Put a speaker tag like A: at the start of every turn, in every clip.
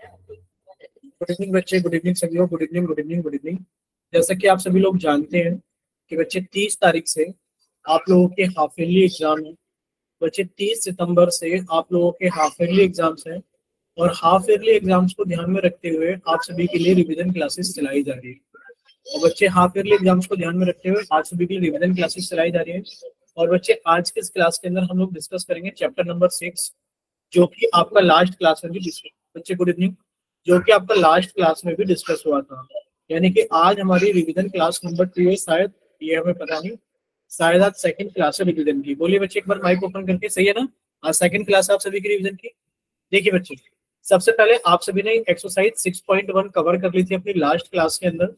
A: Good evening बच्चे, good evening सभी लोग, good evening good evening good evening. जैसा कि आप सभी लोग जानते हैं कि बच्चे 30 तारीख से आप लोगों के हाफ ईयरली एग्जाम है। बच्चे 30 सितंबर से आप लोगों के हाफ ईयरली एग्जाम्स हैं और हाफ ईयरली एग्जाम्स को ध्यान में रखते हुए आप सभी के लिए रिवीजन क्लासेस चलाई जा रही है। और बच्चे हाफ ईयरली एग्जाम्स को ध्यान में रखते हुए आप सभी के लिए रिवीजन क्लासेस चलाई जा रही है। और बच्चे आज के इस क्लास के अंदर हम लोग डिस्कस करेंगे चैप्टर नंबर 6, जो कि आपका लास्ट क्लास में भी बच्चे गुड इवनिंग, जो कि आपका लास्ट क्लास में भी डिस्कस हुआ था। यानी कि आज हमारी रिवीजन क्लास नंबर 2 है शायद, ये हमें पता नहीं, शायद आज सेकंड क्लास है रिवीजन की। बोलिए बच्चे एक बार माइक ओपन करके, सही है ना? आज सेकंड क्लास है आप सभी की रिवीजन की। देखिए बच्चे, सबसे पहले आप सभी ने एक्सरसाइज 6.1 कवर कर ली थी अपनी लास्ट क्लास के अंदर।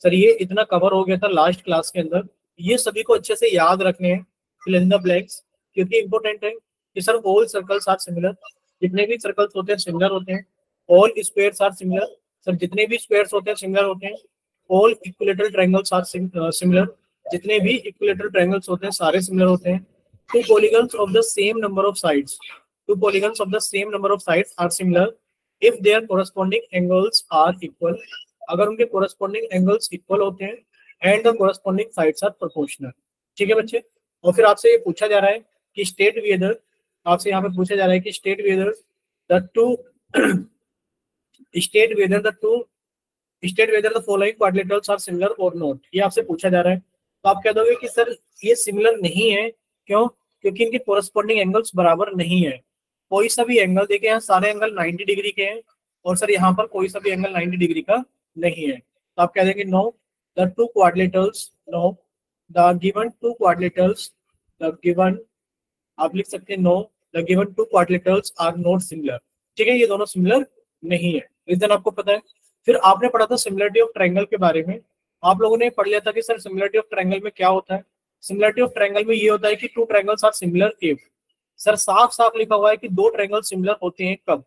A: सर ये इतना कवर हो गया था लास्ट क्लास के अंदर, ये सभी को अच्छे से याद रखने हैं, फिल इन द ब्लैंक्स, क्योंकि इंपॉर्टेंट है कि sir all circles are similar, जितने भी सर्कल्स होते हैं सिमिलर होते हैं। All squares are similar, sir जितने भी स्क्वायर्स होते हैं सिमिलर होते हैं। All equilateral triangles are similar, जितने भी इक्विलेटरल ट्रायंगल्स होते हैं सारे सिमिलर होते हैं। To polygons of the same number of sides, two polygons of the same number of sides are similar if their corresponding angles are equal, अगर उनके corresponding angles equal होते हैं and the corresponding sides are proportional। ठीक है बच्चे। और फिर आपसे ये पूछा जा रहा है कि state whether, आपसे यहाँ पे पूछा जा रहा है कि state whether the two state whether the two state whether the following quadrilaterals are similar or not, ये आपसे पूछा जा रहा है। तो आप कह दोगे कि सर ये सिमिलर नहीं है, क्यों? क्योंकि इनके कोरस्पॉन्डिंग एंगल्स बराबर नहीं है। कोई सा भी एंगल देखे, यहाँ सारे एंगल 90 डिग्री के हैं और सर यहाँ पर कोई सा भी एंगल 90 डिग्री का नहीं है। तो आप कह देंगे no the two quadrilaterals, no the given two quadrilaterals, the given, आप लिख सकते हैं no the given two quadrilaterals are not similar. ठीक है, ये दोनों सिमिलर नहीं है। रीजन आपको पता है। फिर आपने पढ़ा था सिमिलरिटी ऑफ ट्रायंगल के बारे में, आप लोगों ने पढ़ लिया था कि सर सिमिलरिटी ऑफ ट्रायंगल में क्या होता है। सिमिलरिटी ऑफ ट्रायंगल में ये होता है कि two triangles are similar if, sir साफ साफ लिखा हुआ है कि दो ट्रायंगल सिमिलर होते हैं कब?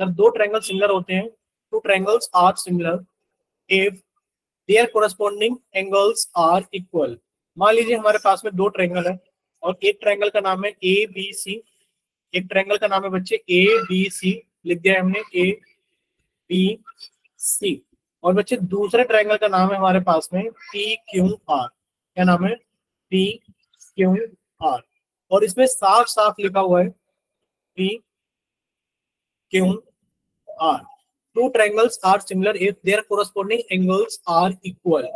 A: सर दो ट्रायंगल सिमिलर होते हैं, two triangles are similar if their corresponding angles are equal. मान लीजिए हमारे पास में दो ट्रायंगल है और एक ट्रायंगल का नाम है ए बी सी, एक ट्रायंगल का नाम है बच्चे ए बी सी, लिख दिया है हमने ए बी सी। और बच्चे दूसरे ट्रायंगल का नाम है हमारे पास में पी क्यू आर। क्या नाम है? P Q R. और इसमें साफ साफ लिखा हुआ है P Q R. Two triangles are similar if their corresponding angles are equal,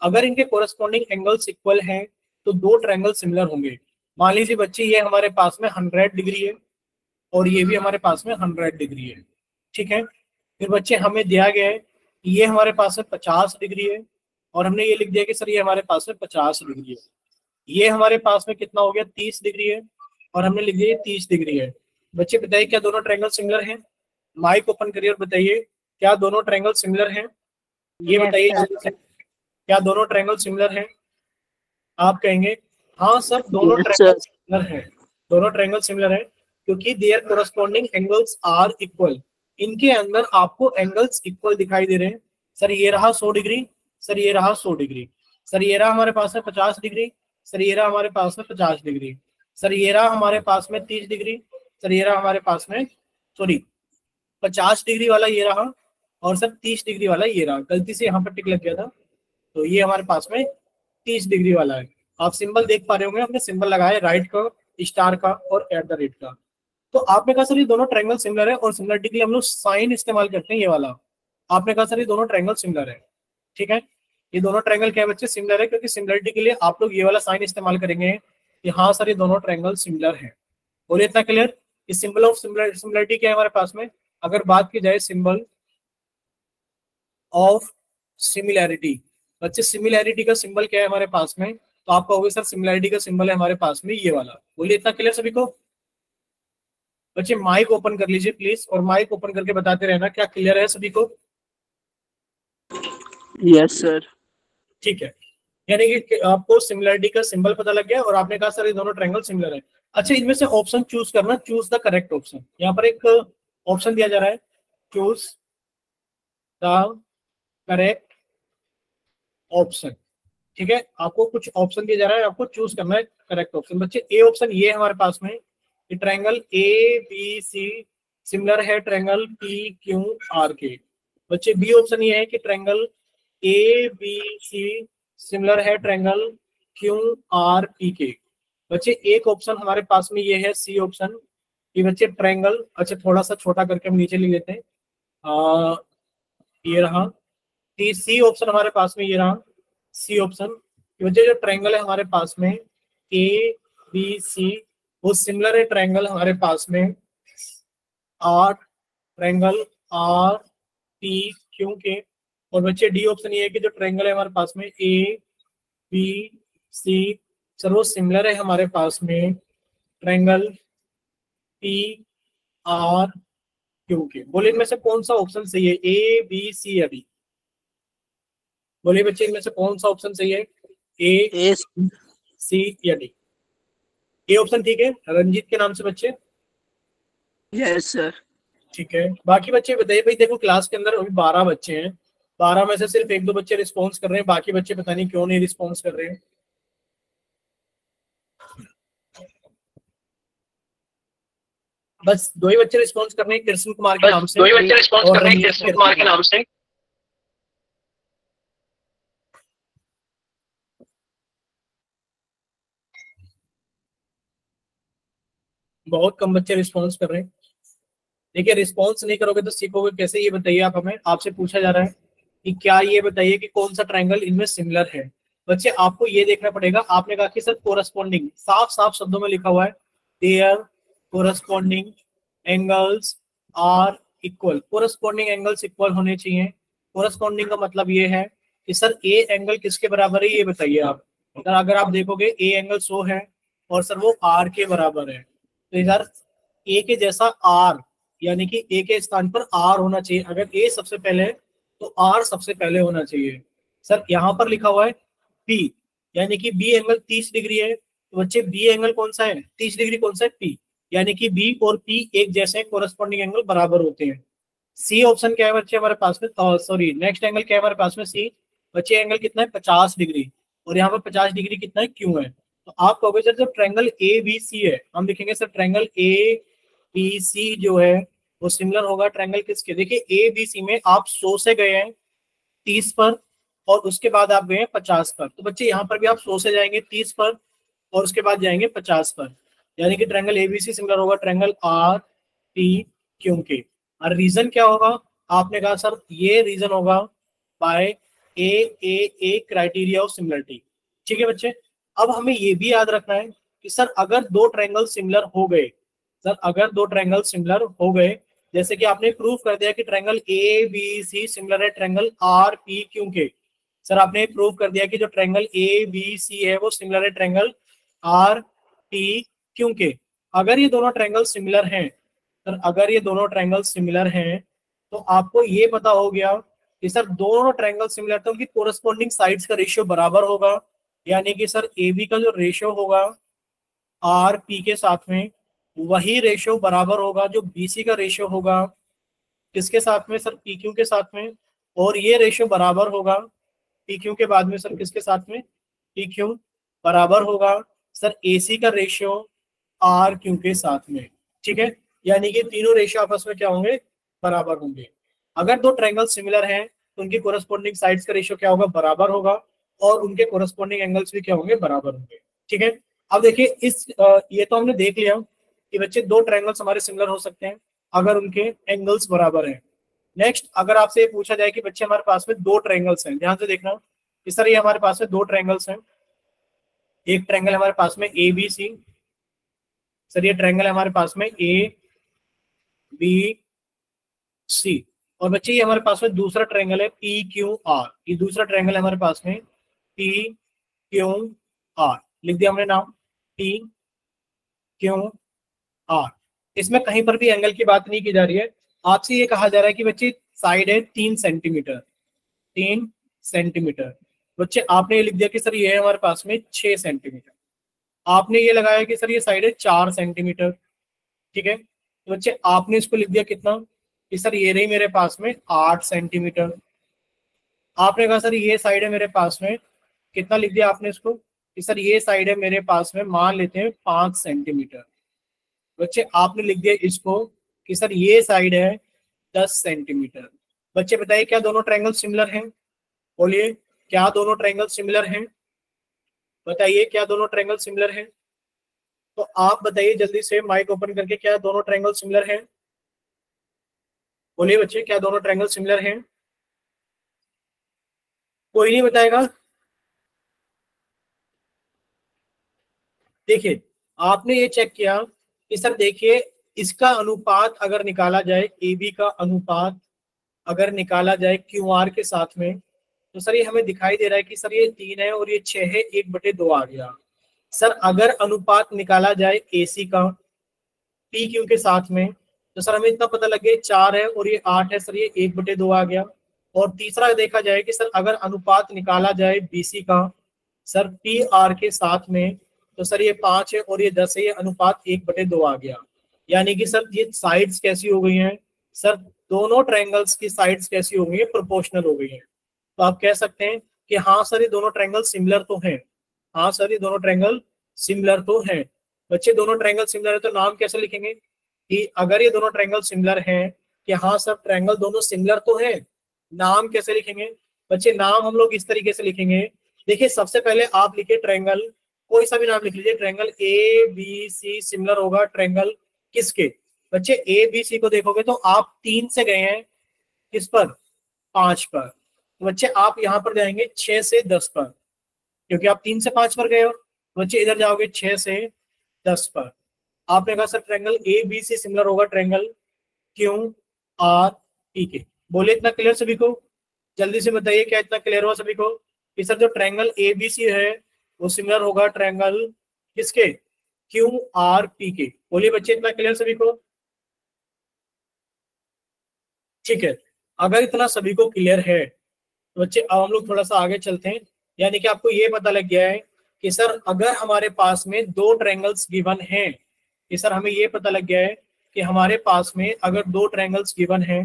A: अगर इनके कोरस्पॉन्डिंग एंगल्स इक्वल हैं तो दो ट्रायंगल सिमिलर होंगे। मान लीजिए बच्चे ये हमारे पास में 100 डिग्री है और ये भी हमारे पास में 100 डिग्री है। ठीक है, फिर बच्चे हमें दिया गया है ये हमारे पास में 50 डिग्री है और हमने ये लिख दिया कि सर ये हमारे पास में 50 डिग्री है। ये हमारे पास में कितना हो गया? 30 डिग्री है और हमने लिख दिया 30 डिग्री है। बच्चे बताइए क्या दोनों ट्रायंगल सिमिलर हैं? माइक ओपन करिए और बताइए क्या दोनों ट्रायंगल सिमिलर हैं? ये बताइए क्या दोनों ट्रायंगल सिमिलर हैं? आप कहेंगे हाँ सर दोनों ट्रायंगल सिमिलर हैं, दोनों ट्रायंगल सिमिलर है क्योंकि their corresponding angles are equal. इनके अंदर आपको एंगल्स इक्वल दिखाई दे रहे हैं। सर ये रहा 100 डिग्री, सर ये रहा 100 डिग्री, सर ये रहा हमारे पास में 50 डिग्री, सर ये रहा हमारे पास में 50 डिग्री, सर ये रहा हमारे पास में 30 डिग्री, सर ये रहा हमारे पास में, सॉरी 50 डिग्री वाला ये रहा और सर 30 डिग्री वाला ये रहा। गलती से यहाँ पर टिक लग गया था, तो ये हमारे पास में 30 डिग्री वाला है। आप सिंबल देख पा रहे होंगे, हमने सिंबल लगाया राइट का, स्टार का और एट द रेट का। तो आपने कहा सर ये दोनों ट्रायंगल सिमिलर है और सिमिलरिटी के लिए हम लोग साइन इस्तेमाल करते हैं, ये वाला। आपने कहा सर ये दोनों ट्रायंगल सिमिलर है। ठीक है, ये दोनों ट्रायंगल क्या है बच्चे? सिमिलर है, क्योंकि सिमिलरिटी के लिए आप लोग ये वाला साइन इस्तेमाल करेंगे कि हाँ सर ये दोनों ट्रायंगल सिमिलर है। बोलिए इतना क्लियर? इस सिंबल ऑफ सिमिलरिटी क्या है हमारे पास में? अगर बात की जाए सिंबल ऑफ सिमिलैरिटी, बच्चे सिमिलैरिटी का सिंबल क्या है हमारे पास में? तो आप कहोगे सर सिमिलैरिटी का सिंबल है हमारे पास में ये वाला। बोलिए इतना क्लियर सभी को? बच्चे माइक ओपन कर लीजिए प्लीज और माइक ओपन करके बताते रहना क्या क्लियर है सभी को?
B: Yes sir.
A: ठीक है, यानी कि आपको सिमिलरिटी का सिंबल पता लग गया और आपने कहा सर ये दोनों ट्रायंगल सिमिलर है। अच्छा, इनमें से ऑप्शन चूज करना, चूज द करेक्ट ऑप्शन। यहाँ पर एक ऑप्शन दिया जा रहा है, चूज द करेक्ट ऑप्शन। ठीक है, आपको कुछ ऑप्शन दिया जा रहा है, आपको चूज करना है करेक्ट ऑप्शन। बच्चे ए ऑप्शन ये है हमारे पास में, triangle A B C similar है ट्रायंगल पी क्यू आर के। बच्चे बी ऑप्शन ये है कि triangle A B C similar है ट्रायंगल क्यू आर पी के। बच्चे एक ऑप्शन हमारे पास में ये है सी ऑप्शन कि बच्चे ट्रायंगल, अच्छा थोड़ा सा छोटा करके हम नीचे लिख लेते हैं, ये रहा सी ऑप्शन हमारे पास में, ये रहा सी ऑप्शन कि बच्चे जो ट्रायंगल है हमारे पास में ए बी सी वो सिमिलर है ट्रायंगल हमारे पास में R, triangle R P Q के। और बच्चे डी ऑप्शन ये है कि जो ट्रायंगल है हमारे पास में ए बी सी सर वो सिमिलर है हमारे पास में ट्रायंगल पी आर क्यू के। बोले इनमें से कौन सा ऑप्शन सही है, ए बी सी या डी? बोलिए बच्चे इनमें से कौन सा ऑप्शन सही है, ए सी या डी? ए ऑप्शन ठीक है रंजीत के नाम से बच्चे?
B: Yes sir.
A: ठीक है, बाकी बच्चे बताइए। भाई देखो क्लास के अंदर अभी 12 बच्चे हैं, 12 में से सिर्फ 1-2 बच्चे रिस्पॉन्स कर रहे हैं, बाकी बच्चे पता नहीं क्यों नहीं रिस्पॉन्स कर रहे हैं। बस 2 ही बच्चे रिस्पॉन्स कर रहे हैं कृष्ण कुमार के नाम से, 2 ही बच्चे रिस्पॉन्स कर रहे हैं कृष्ण कुमार के नाम से। बहुत कम बच्चे रिस्पॉन्स कर रहे हैं। देखिए रिस्पॉन्स नहीं करोगे तो सीखोगे कैसे, ये बताइए आप हमें। आपसे पूछा जा रहा है कि क्या, ये बताइए कि कौन सा ट्रायंगल इनमें सिमिलर है। बच्चे आपको ये देखना पड़ेगा, आपने कहा कि सर कोरस्पॉन्डिंग, साफ साफ शब्दों में लिखा हुआ है their corresponding angles are equal. Corresponding angles equal होने चाहिए। कोरस्पॉन्डिंग का मतलब ये है कि सर ए एंगल किसके बराबर है, ये बताइए आप। अगर आप देखोगे ए एंगल 100 है और सर वो आर के बराबर है, तो यार ए के जैसा आर, यानी कि ए के स्थान पर आर होना चाहिए। अगर ए सबसे पहले है तो आर सबसे पहले होना चाहिए। सर यहाँ पर लिखा हुआ है पी, यानी कि बी एंगल 30 डिग्री है, तो बच्चे बी एंगल कौन सा है, 30 डिग्री कौन सा है, पी, यानी कि बी और पी एक जैसे कोरस्पॉन्डिंग एंगल बराबर होते हैं। सी ऑप्शन क्या है बच्चे हमारे पास में, सॉरी नेक्स्ट एंगल क्या है हमारे पास में, सी। बच्चे एंगल कितना है 50 डिग्री, और यहाँ पर 50 डिग्री कितना है, क्यों है। तो आप कहोगे सर जब ट्रायंगल ए बी सी है, हम लिखेंगे sir triangle A B C जो है वो सिमिलर होगा ट्रायंगल किसके। देखिए ए बी सी में आप 100 से गए हैं 30 पर, और उसके बाद आप गए हैं 50 पर। तो बच्चे यहाँ पर भी आप 100 से जाएंगे 30 पर और उसके बाद जाएंगे 50 पर, यानी कि ट्रायंगल एबीसी सिमिलर होगा ट्रायंगल आर पी क्यू के। और रीजन क्या होगा, आपने कहा सर ये रीजन होगा by A A A criteria of similarity. ठीक है बच्चे, अब हमें ये भी याद रखना है कि सर अगर 2 ट्रायंगल सिमिलर हो गए, सर अगर 2 ट्रायंगल सिमिलर हो गए, जैसे कि आपने प्रूफ कर दिया कि triangle A B C similar है ट्रायंगल आर पी क्यू के। सर आपने प्रूव कर दिया कि जो ट्रायंगल ए बी सी है वो सिमिलर है ट्रायंगल आर पी क्यू के। अगर ये दोनों ट्रायंगल सिमिलर हैं, सर अगर ये दोनों ट्रायंगल सिमिलर हैं तो आपको ये पता हो गया कि सर दोनों ट्रायंगल सिमिलर तो उनकी कोरस्पॉन्डिंग साइड्स का रेशियो बराबर होगा, यानी कि सर ए बी का जो रेशियो होगा आर पी के साथ में, वही रेशियो बराबर होगा जो बी सी का रेशियो होगा किसके साथ में, सर पी क्यू के साथ में। और ये रेशियो बराबर होगा पी क्यू के बाद में सर किसके साथ में, पी क्यू बराबर होगा सर ए सी का रेशियो आर क्यू के साथ में। ठीक है, यानी कि तीनों रेशियो आपस में क्या होंगे, बराबर होंगे। अगर 2 ट्रायंगल सिमिलर हैं तो उनकी कोरस्पॉन्डिंग साइड्स का रेशियो क्या होगा, बराबर होगा, और उनके कोरस्पॉन्डिंग एंगल्स भी क्या होंगे, बराबर होंगे। ठीक है, अब देखिए इस ये तो हमने देख लिया कि बच्चे 2 ट्रायंगल्स हमारे सिमिलर हो सकते हैं अगर उनके एंगल्स बराबर हैं। नेक्स्ट अगर आपसे ये पूछा जाए कि बच्चे हमारे पास में 2 ट्रायंगल्स हैं, ध्यान से देखना इस तरह, ये हमारे पास में 2 ट्रायंगल्स हैं। एक ट्रायंगल हमारे पास में ए बी सी, सर ये ट्रायंगल है हमारे पास में ए बी सी, और बच्चे ये हमारे पास में दूसरा ट्रायंगल है पी क्यू आर। ये दूसरा ट्रायंगल है हमारे पास में पी क्यू आर, लिख दिया हमने नाम पी क्यू आर। इसमें कहीं पर भी एंगल की बात नहीं की जा रही है, आपसे ये कहा जा रहा है कि बच्चे साइड है 3 सेंटीमीटर, 3 सेंटीमीटर। बच्चे आपने ये लिख दिया कि सर ये है हमारे पास में 6 सेंटीमीटर, आपने ये लगाया कि सर ये साइड है 4 सेंटीमीटर। ठीक है, तो बच्चे आपने इसको लिख दिया कितना, कि सर ये रही मेरे पास में 8 सेंटीमीटर। आपने कहा सर ये साइड है मेरे पास में कितना, लिख दिया आपने इसको कि सर ये साइड है मेरे पास में मान लेते हैं 5 सेंटीमीटर। बच्चे आपने लिख दिया इसको कि सर ये साइड है 10 सेंटीमीटर। बच्चे बताइए क्या दोनों ट्रायंगल सिमिलर हैं? बोलिए क्या दोनों ट्रायंगल सिमिलर हैं? बताइए क्या दोनों ट्रायंगल सिमिलर हैं? तो आप बताइए जल्दी से माइक ओपन करके, क्या दोनों ट्रायंगल सिमिलर हैं? बोलिए बच्चे क्या दोनों ट्रायंगल सिमिलर हैं? कोई नहीं बताएगा? देखिए आपने ये चेक किया कि सर देखिए इसका अनुपात अगर निकाला जाए, ए बी का अनुपात अगर निकाला जाए क्यू आर के साथ में, तो सर ये हमें दिखाई दे रहा है कि सर ये 3 है और ये 6 है, 1/2 आ गया। सर अगर अनुपात निकाला जाए ए सी का पी क्यू के साथ में, तो सर हमें इतना पता लग गया 4 है और ये 8 है, सर ये 1/2 आ गया। और तीसरा देखा जाए कि सर अगर अनुपात निकाला जाए बीसी का सर पी आर के साथ में, तो सर ये 5 है और ये 10 है, ये अनुपात 1/2 आ गया। यानी कि सर ये साइड्स कैसी हो गई हैं? सर दोनों ट्रायंगल्स की साइड्स कैसी हो गई है? प्रोपोर्शनल हो गई है। तो आप कह सकते हैं कि हाँ सर ये दोनों ट्रायंगल सिमिलर तो हैं। हाँ सर ये दोनों ट्रायंगल सिमिलर तो हैं। बच्चे दोनों ट्रायंगल सिमिलर है तो नाम कैसे लिखेंगे? कि अगर ये दोनों ट्रायंगल सिमिलर हैं, कि हाँ सर ट्रायंगल दोनों सिमिलर तो है, नाम कैसे लिखेंगे? बच्चे नाम हम लोग इस तरीके से लिखेंगे। देखिए सबसे पहले आप लिखिए ट्रायंगल, कोई सा भी नाम लिख लीजिए। Triangle A B C similar होगा ट्रायंगल किसके? बच्चे ए बी सी को देखोगे तो आप 3 से गए हैं किस पर? 5 पर। तो बच्चे आप यहाँ पर जाएंगे 6 से 10 पर, क्योंकि आप 3 से 5 पर गए हो। बच्चे इधर जाओगे 6 से 10 पर। आपने कहा sir triangle A B C similar होगा ट्रायंगल क्यू आर पी के। बोले इतना क्लियर सभी को? जल्दी से बताइए क्या इतना क्लियर हुआ सभी को कि सर जो ट्रायंगल ए बी सी है वो सिमिलर होगा ट्रायंगल किसके? क्यू आर पी के। बोलिए बच्चे इतना क्लियर सभी को? ठीक है, अगर इतना सभी को क्लियर है तो बच्चे अब हम लोग थोड़ा सा आगे चलते हैं। यानी कि आपको ये पता लग गया है कि सर अगर हमारे पास में 2 ट्रायंगल्स गिवन हैं, कि सर हमें ये पता लग गया है कि हमारे पास में अगर 2 ट्रायंगल्स गिवन हैं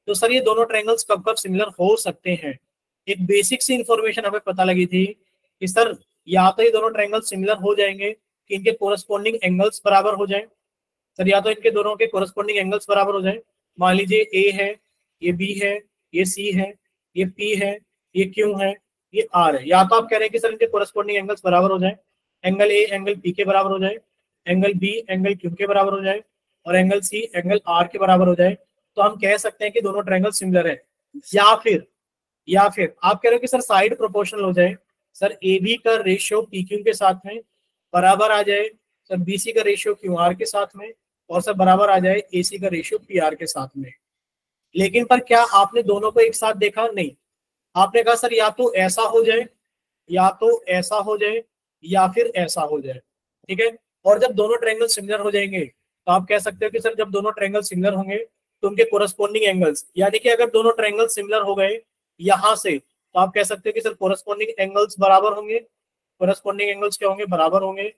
A: तो सर ये दोनों ट्रायंगल्स कब कब सिमिलर हो सकते हैं। एक बेसिक सी इंफॉर्मेशन हमें पता लगी थी कि सर या तो ये दोनों ट्रायंगल्स सिमिलर हो जाएंगे कि इनके कोरस्पॉन्डिंग एंगल्स बराबर हो जाए। सर या तो इनके दोनों के कोरस्पॉन्डिंग एंगल्स बराबर हो जाए। मान लीजिए ए है, ये बी है, ये सी है, ये पी है, ये क्यू है, ये आर है। या तो आप कह रहे हैं कि सर इनके कोरस्पॉन्डिंग एंगल्स बराबर हो जाए, एंगल ए एंगल पी के बराबर हो जाए, एंगल बी एंगल क्यू के बराबर हो जाए और एंगल सी एंगल आर के बराबर हो जाए, तो हम कह सकते हैं कि दोनों ट्रायंगल सिमिलर है। या फिर आप कह रहे हो कि सर साइड प्रोपोर्शनल हो जाए। सर ए बी का रेशियो पी क्यू के साथ में बराबर आ जाए, सर बी सी का रेशियो क्यू आर के साथ में, और सब बराबर आ जाए ए सी का रेशियो पी आर के साथ में। लेकिन पर क्या आपने दोनों को एक साथ देखा? नहीं। आपने कहा सर या तो ऐसा हो जाए, या तो ऐसा हो जाए, या फिर ऐसा हो जाए। ठीक है, और जब दोनों ट्रायंगल सिमिलर हो जाएंगे तो आप कह सकते हो कि सर जब दोनों ट्रायंगल सिमिलर होंगे तो उनके कोरस्पॉन्डिंग एंगल्स, यानी कि अगर दोनों ट्रायंगल सिमिलर हो गए यहां से, तो आप कह सकते हो कि सर कोरस्पॉन्डिंग एंगल्स बराबर होंगे। कोरस्पॉन्डिंग एंगल्स क्या होंगे? बराबर होंगे।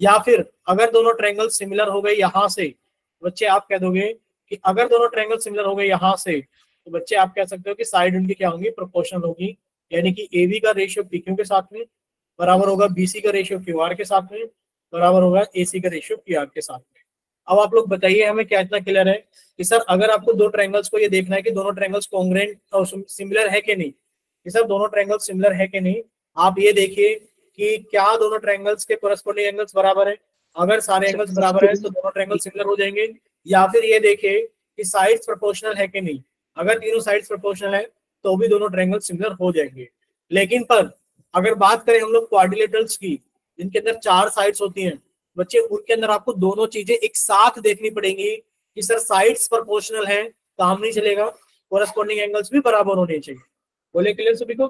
A: या फिर अगर दोनों ट्रायंगल सिमिलर हो गए यहां से, बच्चे आप कह दोगे कि अगर दोनों ट्रायंगल सिमिलर हो गए यहां से, तो बच्चे आप कह सकते हो कि साइड उनकी क्या होंगी? प्रोपोर्शनल होगी। यानी कि ए बी का रेशियो पी क्यू के साथ में बराबर होगा बी सी का रेशियो क्यू आर के साथ में बराबर होगा ए सी का रेशियो पी आर के साथ में। अब आप लोग बताइए हमें क्या इतना क्लियर है कि सर अगर आपको दो ट्रायंगल्स को ये देखना है कि दोनों ट्रायंगल्स कॉन्ग्रुएंट और सिमिलर है कि नहीं, कि सर दोनों ट्रायंगल्स सिमिलर है कि नहीं, आप ये देखिए कि क्या दोनों ट्रायंगल्स के कोरस्पॉन्डिंग एंगल्स बराबर है। अगर सारे एंगल्स बराबर है तो दोनों ट्रायंगल सिमिलर हो जाएंगे। या फिर ये देखिए कि साइड्स प्रोपोर्शनल है कि नहीं। अगर तीनों साइड्स प्रोपोर्शनल है तो भी दोनों ट्रायंगल सिमिलर हो जाएंगे। लेकिन पर अगर बात करें हम लोग क्वाड्रिलेटरल्स की, जिनके अंदर 4 साइड्स होती हैं, बच्चे उनके अंदर आपको दोनों चीजें एक साथ देखनी पड़ेंगी कि सर साइड्स प्रोपोर्शनल है, काम नहीं चलेगा, कोरस्पॉन्डिंग एंगल्स भी बराबर होने चाहिए। बोले क्लियर सभी को?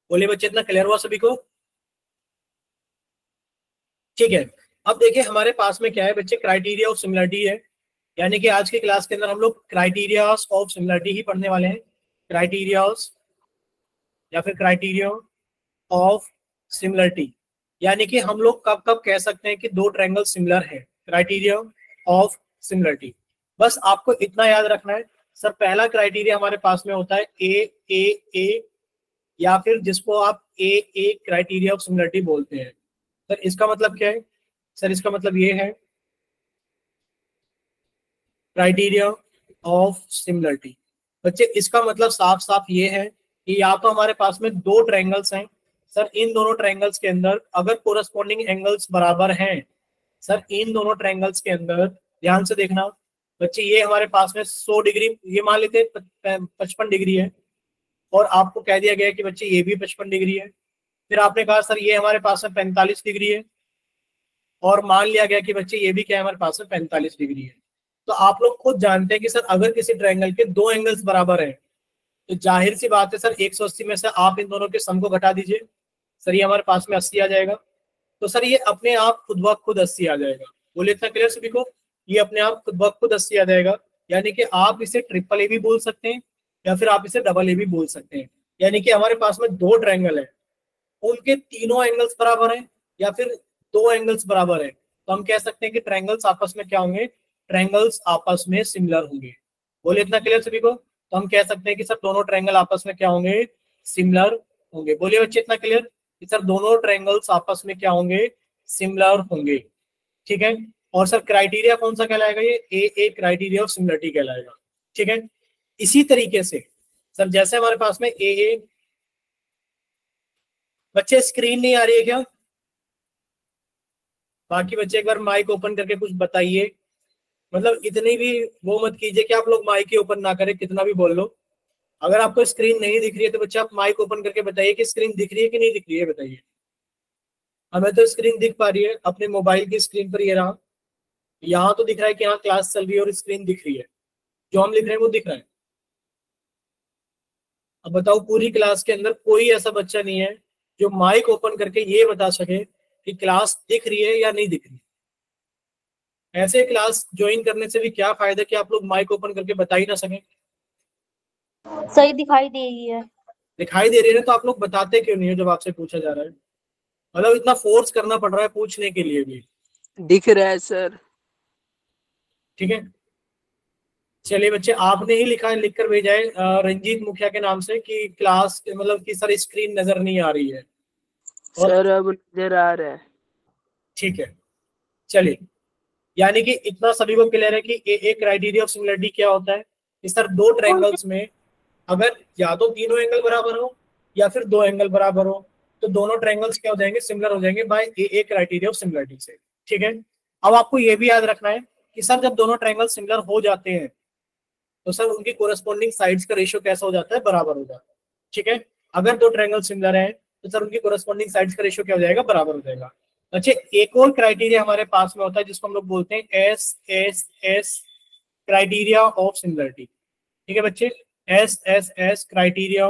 A: बोले बच्चे इतना क्लियर हुआ सभी को? ठीक है, अब देखिए हमारे पास में क्या है बच्चे, क्राइटेरिया ऑफ सिमिलरिटी है। यानी कि आज की क्लास के अंदर हम लोग क्राइटेरिया ऑफ सिमिलरिटी ही पढ़ने वाले हैं। क्राइटेरिया या फिर क्राइटेरिया ऑफ सिमिलरिटी, यानी कि हम लोग कब कब कह सकते हैं कि दो ट्रायंगल सिमिलर है। क्राइटेरिया ऑफ सिमिलरिटी, बस आपको इतना याद रखना है। सर पहला क्राइटेरिया हमारे पास में होता है ए, या फिर जिसको आप ए क्राइटेरिया ऑफ सिमिलरिटी बोलते हैं। सर इसका मतलब क्या है? सर इसका मतलब ये है क्राइटेरिया ऑफ सिमिलरिटी। बच्चे इसका मतलब साफ साफ ये है कि या तो हमारे पास में दो ट्रायंगल्स हैं सर, इन दोनों ट्रायंगल्स के अंदर अगर कोरस्पॉन्डिंग एंगल्स बराबर हैं सर, इन दोनों ट्रायंगल्स के अंदर, ध्यान से देखना बच्चे, ये हमारे पास में 100 डिग्री, ये मान लेते हैं 55 डिग्री है, और आपको कह दिया गया कि बच्चे ये भी 55 डिग्री है। फिर आपने कहा सर ये हमारे पास में 45 डिग्री है, और मान लिया गया कि बच्चे ये भी क्या है हमारे पास में 45 डिग्री है। तो आप लोग खुद जानते हैं कि सर अगर किसी ट्रायंगल के दो एंगल्स बराबर हैं तो जाहिर सी बात है सर 180 में से आप इन दोनों के सम को घटा दीजिए, सर ये हमारे पास में 80 आ जाएगा। तो सर ये अपने आप खुद ब खुद 80 आ जाएगा। बोले इतना क्लियर सभी को? ये अपने आप खुद ब खुद 80 आ जाएगा। यानी कि आप इसे ट्रिपल ए भी बोल सकते हैं या फिर आप इसे डबल ए भी बोल सकते हैं। यानी कि हमारे पास में दो ट्रायंगल है, उनके तीनों एंगल्स बराबर हैं या फिर दो एंगल्स बराबर है, तो हम कह सकते हैं कि ट्रायंगल्स आपस में क्या होंगे? ट्रायंगल्स आपस में सिमिलर होंगे। बोले इतना क्लियर सभी को? तो हम कह सकते हैं कि सर दोनों ट्रायंगल आपस में क्या होंगे? सिमिलर होंगे। बोलिए बच्चे इतना क्लियर कि सर दोनों ट्रायंगल्स आपस में क्या होंगे? सिमिलर होंगे। ठीक है। और सर क्राइटेरिया कौन सा कहलाएगा? ये ए क्राइटेरिया ऑफ सिमिलरिटी कहलाएगा। ठीक है। इसी तरीके से सर जैसे हमारे पास में ए, बच्चे स्क्रीन नहीं आ रही है क्या? बाकी बच्चे एक बार माइक ओपन करके कुछ बताइए। मतलब इतनी भी वो मत कीजिए कि आप लोग माइक ही ओपन ना करें, कितना भी बोल लो। अगर आपको स्क्रीन नहीं दिख रही है तो बच्चे आप माइक ओपन करके बताइए कि स्क्रीन दिख रही है कि नहीं दिख रही है, बताइए। हमें तो स्क्रीन दिख पा रही है, अपने मोबाइल की स्क्रीन पर ये रहा, यहाँ तो दिख रहा है कि यहाँ क्लास चल रही है और स्क्रीन दिख रही है, जो हम लिख रहे हैं वो दिख रहा है। अब बताओ पूरी क्लास के अंदर कोई ऐसा बच्चा नहीं है जो माइक ओपन करके ये बता सके कि क्लास दिख रही है या नहीं दिख रही। ऐसे क्लास ज्वाइन करने से भी क्या फायदा कि आप लोग माइक ओपन करके बता ही ना सकें।
C: सही दिखाई दे रही है।
A: दिखाई दे रही है तो आप लोग बताते क्यों नहीं है जब आपसे पूछा जा रहा है? मतलब इतना फोर्स करना पड़ रहा है पूछने के लिए भी।
B: दिख रहा है सर।
A: ठीक है। चलिए बच्चे, आपने ही लिखा है, लिख कर भेजा है रंजीत मुखिया के नाम से कि क्लास मतलब कि सर स्क्रीन नजर नहीं आ रही है।
B: सर अब नजर आ रहा है।
A: ठीक है। चलिए, यानी कि इतना सभी को क्लियर है कि ए क्राइटेरिया ऑफ सिमिलरिटी क्या होता है कि सर दो ट्रायंगल्स में अगर या तो तीनों एंगल बराबर हो या फिर दो एंगल बराबर हो तो दोनों ट्रायंगल्स क्या हो जाएंगे? सिमिलर हो जाएंगे by a criteria of similarity से। ठीक है। अब आपको यह भी याद रखना है कि सर जब दोनों ट्रायंगल सिमिलर हो जाते हैं तो सर उनकी कोरस्पॉन्डिंग साइड्स का रेशियो कैसा हो जाता है? बराबर हो जाता है। ठीक है। अगर दो ट्रायंगल सिमिलर है तो सर उनकी कोरस्पॉन्डिंग साइड्स का रेशियो क्या हो जाएगा? बराबर हो जाएगा। अच्छा, एक और क्राइटेरिया हमारे पास में होता है जिसको हम लोग बोलते हैं S S S criteria of similarity. ठीक है बच्चे, S S S criteria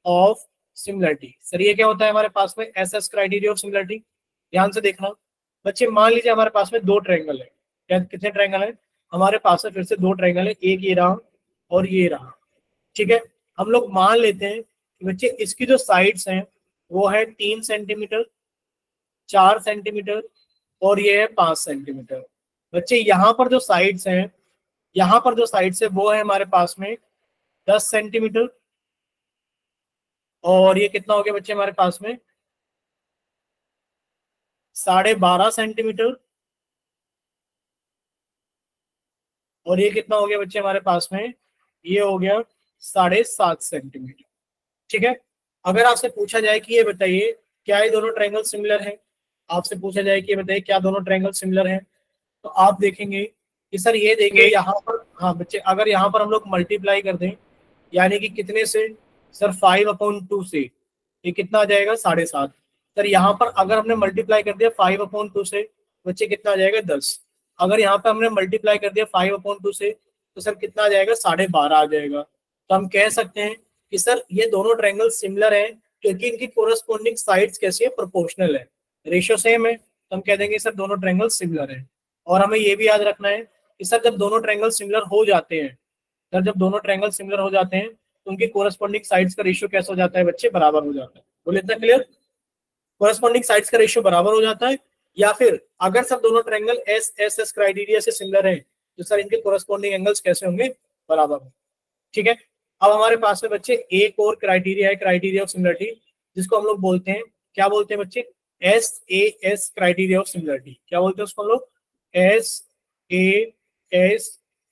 A: of similarity. Sir ये क्या होता है हमारे पास में? S S criteria of similarity. ध्यान से देखना बच्चे, मान लीजिए हमारे पास में दो ट्रायंगल है। क्या कितने ट्रायंगल है हमारे पास में? फिर से दो ट्रायंगल है, एक ये रहा और ये रहा। ठीक है। हम लोग मान लेते हैं कि बच्चे इसकी जो साइड्स हैं वो है 3 सेंटीमीटर, 4 सेंटीमीटर और ये है 5 सेंटीमीटर। बच्चे यहाँ पर जो साइड्स हैं, यहाँ पर जो साइड्स है वो है हमारे पास में 10 सेंटीमीटर, और ये कितना हो गया बच्चे हमारे पास में? 12.5 सेंटीमीटर, और ये कितना हो गया बच्चे हमारे पास में? ये हो गया 7.5 सेंटीमीटर। ठीक है। अगर आपसे पूछा जाए कि ये बताइए क्या ये दोनों ट्रायंगल सिमिलर हैं, आपसे पूछा जाए कि ये बताइए क्या दोनों ट्रायंगल सिमिलर हैं, तो आप देखेंगे कि सर ये देखिए यहाँ पर, हाँ बच्चे अगर यहाँ पर हम लोग मल्टीप्लाई कर दें यानी कि कितने से? सर 5/2 से, ये कितना आ जाएगा? 7.5। सर यहाँ पर अगर हमने मल्टीप्लाई कर दिया 5/2 से, बच्चे कितना आ जाएगा? 10। अगर यहाँ पे हमने मल्टीप्लाई कर दिया 5/2 से तो सर कितना आ जाएगा? 12.5 आ जाएगा। तो हम कह सकते हैं कि सर ये दोनों ट्रायंगल सिमिलर हैं क्योंकि इनकी कोरस्पॉन्डिंग साइड्स कैसी है? प्रोपोर्शनल है, रेशियो सेम है, तो हम कह देंगे सर दोनों ट्रायंगल सिमिलर है। और हमें ये भी याद रखना है कि सर जब दोनों ट्रायंगल सिमिलर हो जाते हैं, सर जब दोनों ट्रायंगल सिमिलर हो जाते हैं तो उनकी कोरस्पॉन्डिंग साइड्स का रेशियो कैसा हो जाता है बच्चे? बराबर हो जाता है। बोले इतना क्लियर? कोरस्पॉन्डिंग साइड्स का रेशियो बराबर हो जाता है, या फिर अगर सर दोनों triangle S S S criteria से सिमिलर है तो सर इनके कोरस्पॉन्डिंग एंगल्स कैसे होंगे? बराबर होंगे। ठीक है। अब हमारे पास में बच्चे एक और क्राइटेरिया है, क्राइटेरिया ऑफ सिमिलरिटी, जिसको हम लोग बोलते हैं, क्या बोलते हैं बच्चे? SAS criteria of similarity. क्या बोलते हैं उसको हम लोग? SAS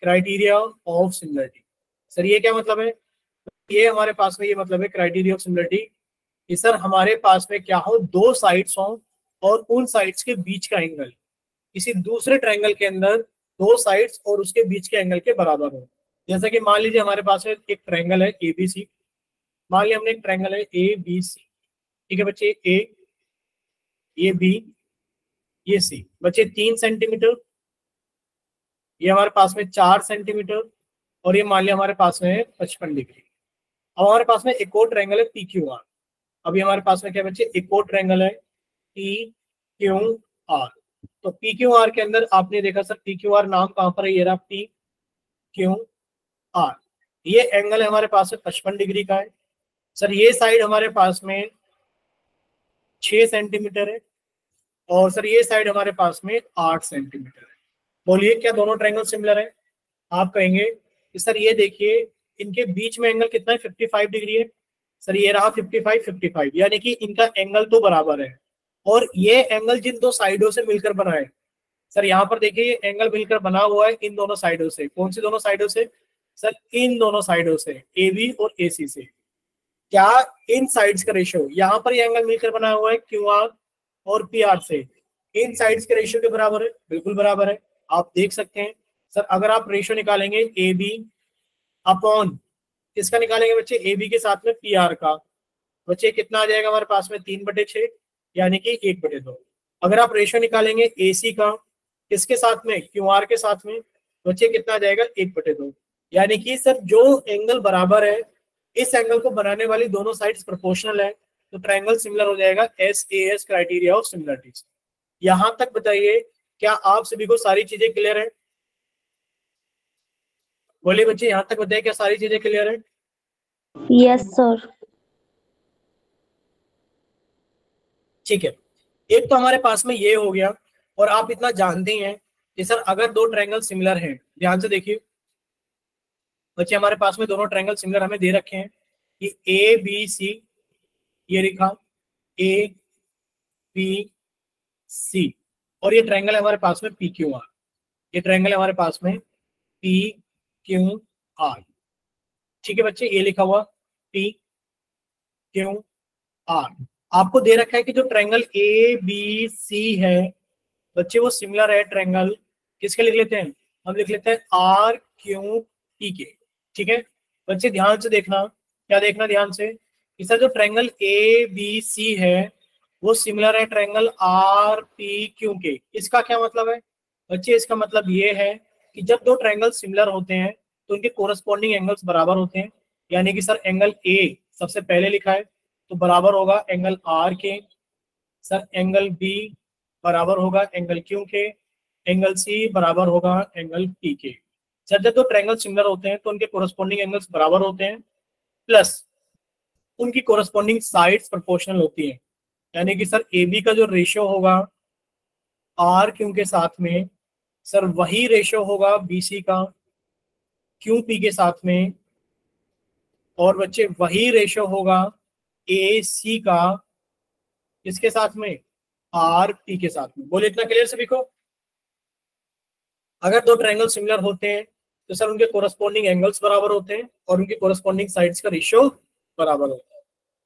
A: criteria of similarity. Sir ये क्या मतलब है? ये हमारे पास में ये मतलब है क्राइटेरिया ऑफ सिमिलरिटी कि सर हमारे पास में क्या हो, दो साइड्स हो और उन साइड्स के बीच का एंगल किसी दूसरे ट्रायंगल के अंदर दो साइड्स और उसके बीच के एंगल के बराबर हो। जैसा कि मान लीजिए हमारे पास एक ट्रायंगल है ABC। मान लिया हमने एक ट्रायंगल है ABC, ठीक है बच्चे, A, ये B, ये C। बच्चे 3 सेंटीमीटर, ये हमारे पास में 4 सेंटीमीटर, और ये मान लिया हमारे पास में 55 डिग्री। अब हमारे पास में एक और ट्रायंगल है PQR। अभी हमारे पास में क्या बच्चे, एक और ट्रायंगल है PQR। तो PQR के अंदर आपने देखा सर PQR नाम कहां पर है, ये रहा PQR। ये एंगल है हमारे पास में 55 डिग्री का है। सर ये साइड हमारे पास में 6 सेंटीमीटर है और सर ये साइड हमारे पास में 8 सेंटीमीटर है। बोलिए क्या दोनों ट्रायंगल सिमिलर है? आप कहेंगे कि सर ये देखिए इनके बीच में एंगल कितना है, 55 डिग्री है। सर ये रहा 55, यानी कि इनका एंगल तो बराबर है। और ये एंगल जिन दो साइडों से मिलकर बना है, सर यहाँ पर देखिए ये एंगल मिलकर बना हुआ है इन दोनों साइडों से। कौन सी दोनों साइडों से? सर इन दोनों साइडों से, AB और AC से। क्या इन साइड्स का रेशियो, यहाँ पर ये एंगल मिलकर बना हुआ है QR और PR से, इन साइड्स के रेशियो के बराबर है? बिल्कुल बराबर है। आप देख सकते हैं सर, अगर आप रेशियो निकालेंगे AB अपॉन किसका निकालेंगे बच्चे, AB के साथ में PR का, बच्चे कितना आ जाएगा हमारे पास में 3/6, यानी कि 1/2। अगर आप रेशियो निकालेंगे AC का किसके साथ में, QR के साथ में, बच्चे कितना आ जाएगा 1/2। यानी कि सर जो एंगल बराबर है, इस एंगल को बनाने वाली दोनों साइड्स प्रोपोर्शनल है, तो ट्रायंगल सिमिलर हो जाएगा SAS क्राइटेरिया ऑफ सिमिलरिटी। यहां तक बताइए क्या आप सभी को सारी चीजें क्लियर है? बोलिए बच्चे, यहां तक बताइए क्या सारी चीजें क्लियर है?
C: Yes sir.
A: ठीक है, एक तो हमारे पास में ये हो गया। और आप इतना जानते हैं कि सर अगर दो ट्रायंगल सिमिलर हैं, ध्यान से देखिए बच्चे, हमारे पास में दोनों ट्रायंगल सिमिलर हमें दे रखे हैं कि ABC, ये लिखा ABC, और ये ट्रायंगल है हमारे पास में PQR। ये ट्रायंगल है हमारे पास में PQR। ठीक है बच्चे, ये लिखा हुआ PQR। आपको दे रखा है कि जो ट्रायंगल ABC है बच्चे, वो सिमिलर है ट्रायंगल किसके, लिख लेते हैं हम, लिख लेते हैं RQP के। ठीक है बच्चे, ध्यान से देखना, क्या देखना ध्यान से कि सर जो ट्रायंगल ABC है वो सिमिलर है ट्रायंगल RPQ के। इसका क्या मतलब है बच्चे? इसका मतलब ये है कि जब दो ट्रायंगल सिमिलर होते हैं तो उनके कोरस्पॉन्डिंग एंगल्स बराबर होते हैं। यानी कि सर एंगल A सबसे पहले लिखा है तो बराबर होगा एंगल R के, सर एंगल B बराबर होगा एंगल Q के, एंगल C बराबर होगा एंगल P के। सर जब दो ट्रायंगल सिमिलर होते हैं तो उनके कोरस्पॉन्डिंग एंगल्स बराबर होते हैं, प्लस उनकी कोरस्पॉन्डिंग साइड्स प्रोपोर्शनल होती हैं। यानी कि सर AB का जो रेशियो होगा RQ के साथ में, सर वही रेशियो होगा BC का QP के साथ में, और बच्चे वही रेशियो होगा AC का किसके साथ में, RP के साथ में। बोले इतना क्लियर सभी को? अगर दो ट्रायंगल सिमिलर होते हैं तो सर उनके कोरस्पॉन्डिंग एंगल्स बराबर होते हैं और उनके कोरस्पॉन्डिंग साइड्स का रेशियो बराबर होता है।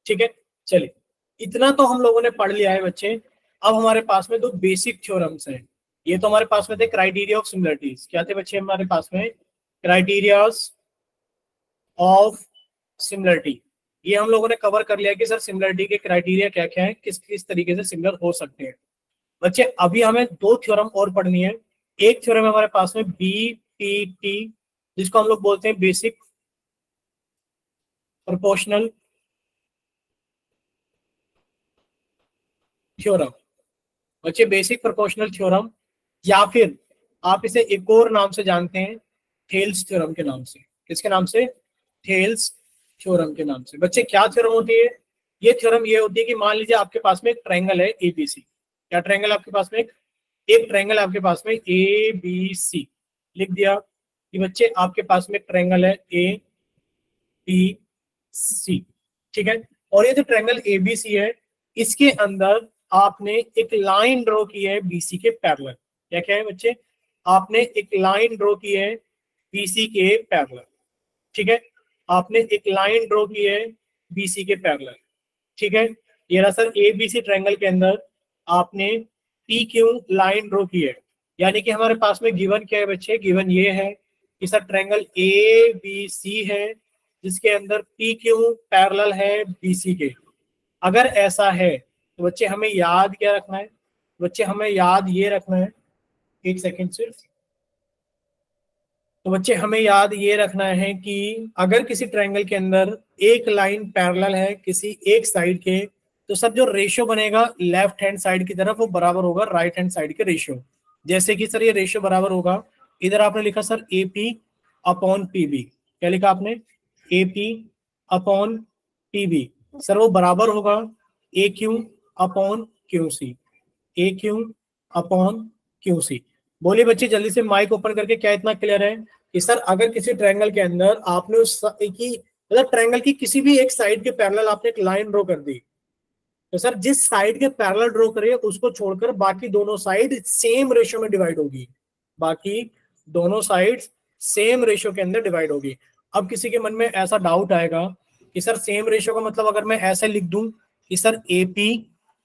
A: ठीक है, चलिए इतना तो हम लोगों ने पढ़ लिया है बच्चे। अब हमारे पास में दो बेसिक थ्योरम्स हैं। ये तो हमारे पास में थे क्राइटेरिया ऑफ सिमिलरिटीज। क्या थे बच्चे हमारे पास में? Criterias of similarity. ये हम लोगों ने कवर कर लिया कि सर सिमिलरिटी के क्राइटेरिया क्या क्या है, किस किस तरीके से सिमिलर हो सकते हैं। बच्चे अभी हमें दो थ्योरम और पढ़नी है। एक थ्योरम हमारे पास में BPT, जिसको हम लोग बोलते हैं बेसिक प्रोपोर्शनल थ्योरम। बच्चे बेसिक प्रोपोर्शनल थ्योरम, या फिर आप इसे एक और नाम से जानते हैं थेल्स थ्योरम के नाम से। किसके नाम से? थेल्स थ्योरम के नाम से। बच्चे क्या थ्योरम होती है? ये थ्योरम ये होती है कि मान लीजिए आपके पास में एक ट्रायंगल है ABC। क्या ट्रायंगल आपके पास में? एक ट्रायंगल आपके पास में ABC लिख दिया कि बच्चे आपके पास में ट्रायंगल है ABC। ठीक है, और ये जो ट्रायंगल ABC है इसके अंदर आपने एक लाइन ड्रॉ की है बीसी के पैरेलल। क्या क्या है बच्चे, आपने एक लाइन ड्रॉ की है बीसी के पैरेलल, ठीक है, आपने एक लाइन ड्रॉ की है बीसी के पैरेलल, ठीक है। ये रहा सर एबीसी ट्रायंगल के अंदर आपने पी क्यू लाइन ड्रॉ की है, यानी कि हमारे पास में गिवन क्या है बच्चे, गिवन ये है कि sir triangle A B C है जिसके अंदर पी क्यू पैरेलल है बीसी के। अगर ऐसा है तो बच्चे हमें याद क्या रखना है, बच्चे हमें याद ये रखना है, एक सेकेंड सिर्फ, तो बच्चे हमें याद ये रखना है कि अगर किसी ट्रायंगल के अंदर एक लाइन पैरेलल है किसी एक साइड के, तो सर जो रेशियो बनेगा लेफ्ट हैंड साइड की तरफ वो बराबर होगा राइट हैंड साइड के रेशियो। जैसे कि सर ये रेशियो बराबर होगा, इधर आपने लिखा सर एपी अपॉन पीबी, क्या लिखा आपने, एपी अपॉन पीबी, सर वो बराबर होगा ए क्यू अपॉन क्यू सी, ए क्यू अपॉन क्यू सी। बोलिए बच्चे जल्दी से माइक ओपन करके, क्या इतना क्लियर है कि सर अगर किसी ट्रायंगल के अंदर आपने उस की मतलब ट्रायंगल की किसी भी एक साइड के पैरेलल आपने एक लाइन ड्रॉ कर दी, तो सर जिस साइड के पैरेलल ड्रॉ करिए उसको छोड़कर बाकी दोनों साइड सेम रेशियो में डिवाइड होगी, बाकी दोनों साइड सेम रेशियो के अंदर डिवाइड होगी। अब किसी के मन में ऐसा डाउट आएगा कि सर सेम रेशियो का मतलब अगर मैं ऐसे लिख दूं कि sir AP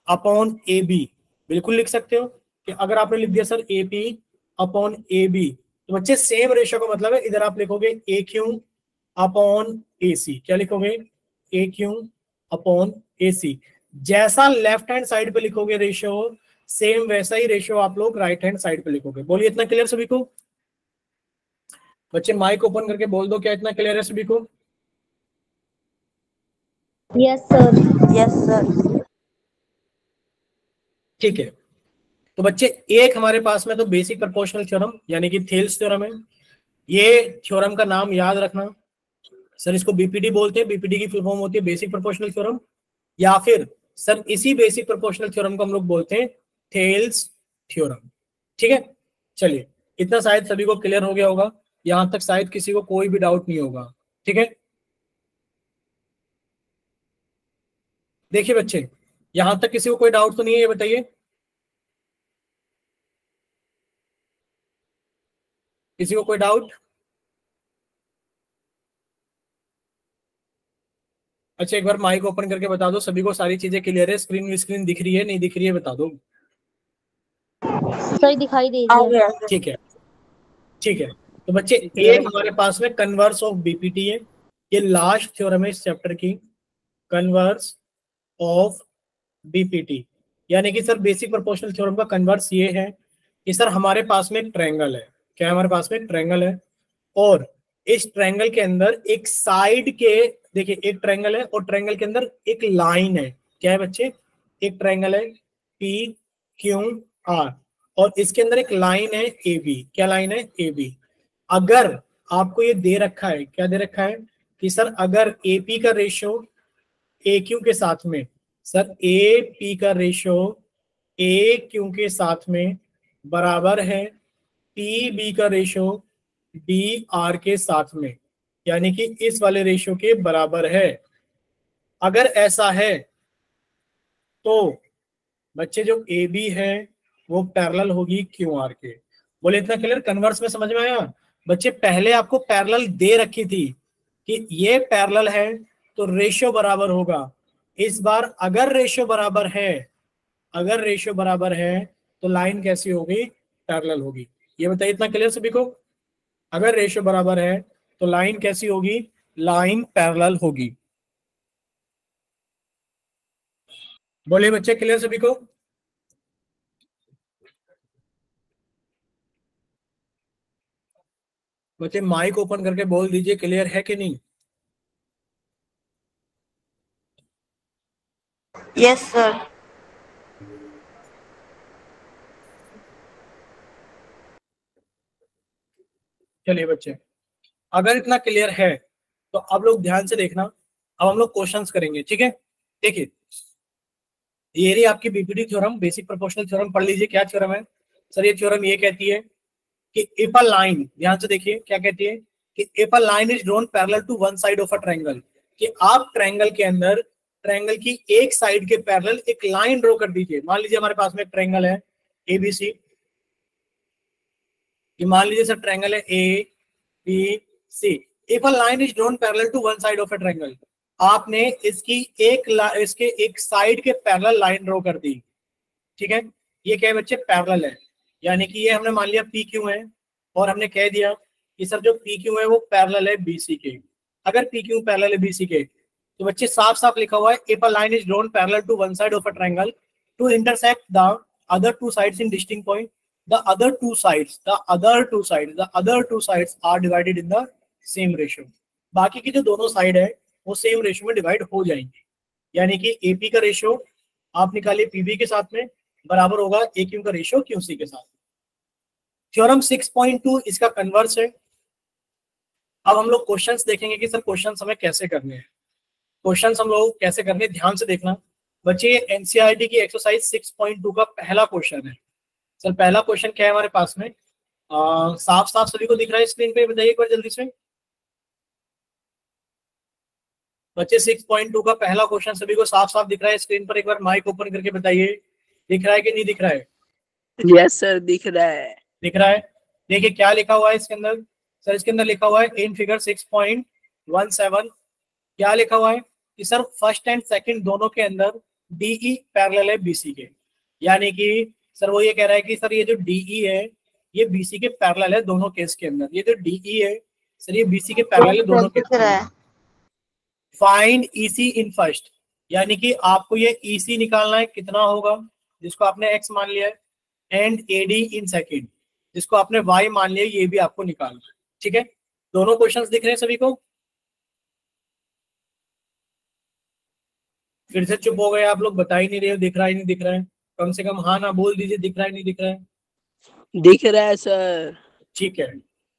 A: upon A B, बिल्कुल लिख सकते हो कि अगर आपने लिख दिया sir AP upon A B, तो बच्चे सेम रेशियो का मतलब है इधर आप लिखोगे ए क्यू अपॉन ए सी, क्या लिखोगे, ए क्यू अपॉन ए सी। जैसा लेफ्ट हैंड साइड पे लिखोगे रेशियो, सेम वैसा ही रेशियो आप लोग राइट हैंड साइड पे लिखोगे। बोलिए इतना क्लियर सभी को, बच्चे माइक ओपन करके बोल दो क्या इतना क्लियर है सभी को।
C: Yes sir, yes sir.
A: ठीक है, तो बच्चे एक हमारे पास में तो बेसिक प्रोपोर्शनल थ्योरम यानी कि थेल्स थ्योरम है। ये थ्योरम का नाम याद रखना सर, इसको बीपीडी बोलते हैं, बीपीडी की फुल फॉर्म होती है बेसिक प्रोपोर्शनल थ्योरम, या फिर सर इसी बेसिक प्रोपोर्शनल थ्योरम को हम लोग बोलते हैं थेल्स थ्योरम। ठीक है, चलिए इतना शायद सभी को क्लियर हो गया होगा, यहां तक शायद किसी को कोई भी डाउट नहीं होगा। ठीक है, देखिए बच्चे यहां तक किसी को कोई डाउट तो नहीं है, ये बताइए, किसी को कोई डाउट। अच्छा एक बार माइक ओपन करके बता दो सभी को सारी चीजें क्लियर है, स्क्रीन दिख रही है नहीं दिख रही है बता दो।
C: सही दिखाई दे रही है।
A: ठीक है, ठीक है, तो बच्चे एक हमारे पास में कन्वर्स ऑफ बीपीटी है, ये लास्ट थ्योरम है इस चैप्टर की, कन्वर्स ऑफ बीपीटी, यानी कि सर बेसिक प्रोपोर्शनल थ्योरम का कन्वर्स ये है कि सर हमारे पास में एक ट्रायंगल है, क्या हमारे पास में एक ट्रायंगल है, और इस ट्रायंगल के अंदर एक साइड के, देखिए एक ट्रायंगल है और ट्रायंगल के अंदर एक लाइन है, क्या है बच्चे, एक ट्रायंगल है पी क्यू आर और इसके अंदर एक लाइन है ए बी, क्या लाइन है ए बी। अगर आपको ये दे रखा है, क्या दे रखा है कि सर अगर ए पी का रेशियो ए क्यू के साथ में, सर ए पी का रेशियो ए क्यू के साथ में बराबर है पी बी का रेशियो डी आर के साथ में, यानी कि इस वाले रेशियो के बराबर है, अगर ऐसा है तो बच्चे जो ए बी है वो पैरेलल होगी क्यू आर के। बोले इतना क्लियर, कन्वर्स में समझ में आया बच्चे। पहले आपको पैरेलल दे रखी थी कि ये पैरेलल है तो रेशियो बराबर होगा, इस बार अगर रेशियो बराबर है, अगर रेशियो बराबर है तो लाइन कैसी होगी, पैरेलल होगी। ये बताइए इतना क्लियर सभी को, अगर रेशियो बराबर है तो लाइन कैसी होगी, लाइन पैरेलल होगी। बोलिए बच्चे क्लियर सभी को। बच्चे माइक ओपन करके बोल दीजिए क्लियर है कि नहीं।
C: Yes sir.
A: चलिए बच्चे अगर इतना क्लियर है तो अब लोग ध्यान से देखना, अब हम लोग क्वेश्चंस करेंगे। ठीक है, देखिए ये रही आपकी BPT theorem, basic proportional theorem पढ़ लीजिए। क्या थ्योरम है सर, ये थ्योरम ये कहती है कि इफ अ लाइन, ध्यान से देखिए क्या कहती है कि if a line is drawn parallel to one side of a triangle, कि आप ट्रायंगल के अंदर ट्रायंगल की एक साइड के पैरेलल एक लाइन ड्रॉ कर दीजिए। मान लीजिए हमारे पास में एक ट्रायंगल है एबीसी, ये मान लीजिए सर ट्रायंगल है A B C. If a line is drawn parallel to one side of a triangle, आपने इसकी इसके एक साइड के पैरेलल लाइन ड्रॉ कर दी, ठीक है। ये क्या है बच्चे, पैरेलल है, यानी कि ये हमने मान लिया पी क्यू है और हमने कह दिया कि सर जो पी क्यू है वो पैरेलल है बीसी के। अगर पी क्यू पैरेलल है बीसी के तो बच्चे साफ साफ लिखा हुआ है if a line is drawn parallel to one side of a triangle to intersect the other two sides in distinct point, the other two sides are divided in the same ratio। बाकी की जो दोनों side है वो same ratio में divide हो जाएंगे, यानी कि एपी का रेशियो आप निकालिए पीबी के साथ में बराबर होगा ए क्यू का रेशियो क्यूसी के साथ। थ्योरम 6.2 इसका कन्वर्स है। अब हम लोग क्वेश्चंस देखेंगे कि सर क्वेश्चंस हमें कैसे करने हैं। क्वेश्चंस हम लोग कैसे करने हैं ध्यान से देखना बच्चे। ये एनसीईआरटी की एक्सरसाइज 6.2 का पहला क्वेश्चन है। सर पहला क्वेश्चन क्या है हमारे पास में, साफ साफ सभी को दिख रहा है स्क्रीन पे, बताइए एक बार जल्दी से बच्चे। 6.2 का पहला क्वेश्चन सभी को साफ साफ दिख रहा है स्क्रीन पर, एक बार माइक ओपन करके बताइए दिख रहा है कि नहीं दिख रहा है।
B: यस सर दिख रहा है।
A: दिख रहा है, देखिए क्या लिखा हुआ है इसके अंदर। सर इसके अंदर लिखा हुआ है इन फिगर 6.17 क्या लिखा हुआ है कि सर फर्स्ट एंड सेकंड दोनों के अंदर डीई पैरेलल है बीसी के, यानी कि सर वो ये कह रहा है कि सर ये जो डीई है ये बीसी के पैरेलल है दोनों केस के अंदर। ये जो डीई है सर ये बीसी के पैरेलल है दोनों केस के अंदर। फाइंड ईसी इन फर्स्ट, यानी कि आपको ये ईसी निकालना है कितना होगा जिसको आपने एक्स मान लिया है, एंड एडी इन सेकंड जिसको आपने वाई मान लिया, ये भी आपको निकालना है, ठीक है। दोनों क्वेश्चंस दिख रहे हैं सभी को? फिर से चुप हो गए आप लोग, बता ही नहीं रहे हो दिख रहा है नहीं दिख रहा है, कम से कम हाँ ना बोल दीजिए दिख रहा है नहीं दिख रहा है।
B: दिख रहा है सर।
A: ठीक है,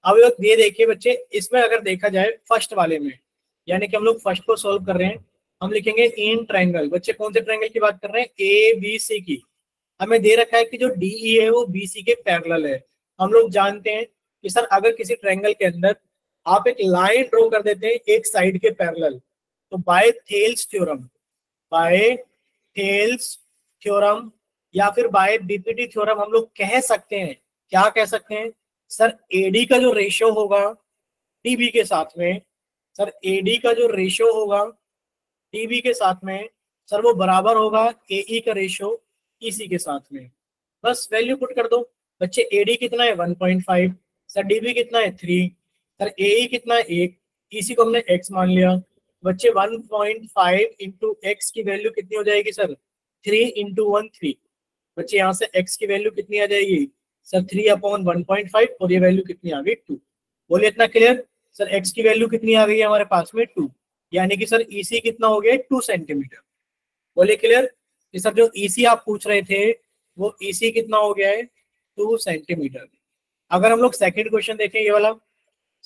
A: अब ये देखिए बच्चे, इसमें अगर देखा जाए फर्स्ट वाले में, यानी कि हम लोग फर्स्ट को सॉल्व कर रहे हैं, हम लिखेंगे इन ट्रायंगल। बच्चे कौन से ट्रायंगल की बात कर रहे हैं, ए बी सी की। हमें दे रखा है कि जो डीई है वो बीसी के पैरेलल है। हम लोग जानते हैं कि सर अगर किसी ट्रायंगल के अंदर आप एक लाइन ड्रॉ कर देते हैं एक साइड के पैरेलल, तो बाय थेल्स थ्योरम या फिर बाय बीपीटी थ्योरम हम लोग कह सकते हैं, क्या कह सकते हैं सर, एडी का जो रेशियो होगा टीबी के साथ में, सर एडी का जो रेशियो होगा टीबी के साथ में सर वो बराबर होगा एई का रेशियो ईसी के साथ में। बस वैल्यू पुट कर दो बच्चे। एडी कितना है 1.5, सर डीबी कितना है 3, सर एई कितना है 1, ईसी को हमने एक्स मान लिया बच्चे। 1.5 इंटू एक्स की वैल्यू कितनी हो जाएगी सर, 3 इंटू 1 3 बच्चे। यहाँ से एक्स की वैल्यू कितनी आ जाएगी सर 3/1.5 और ये वैल्यू कितनी आ गई 2। बोलिए इतना क्लियर? सर एक्स की वैल्यू कितनी आ गई है हमारे पास में 2, यानी कि सर ईसी कितना हो गया 2 सेंटीमीटर। बोलिए क्लियर कि सर जो ईसी आप पूछ रहे थे वो ईसी कितना हो गया है 2 सेंटीमीटर। अगर हम लोग सेकंड क्वेश्चन देखें, ये वाला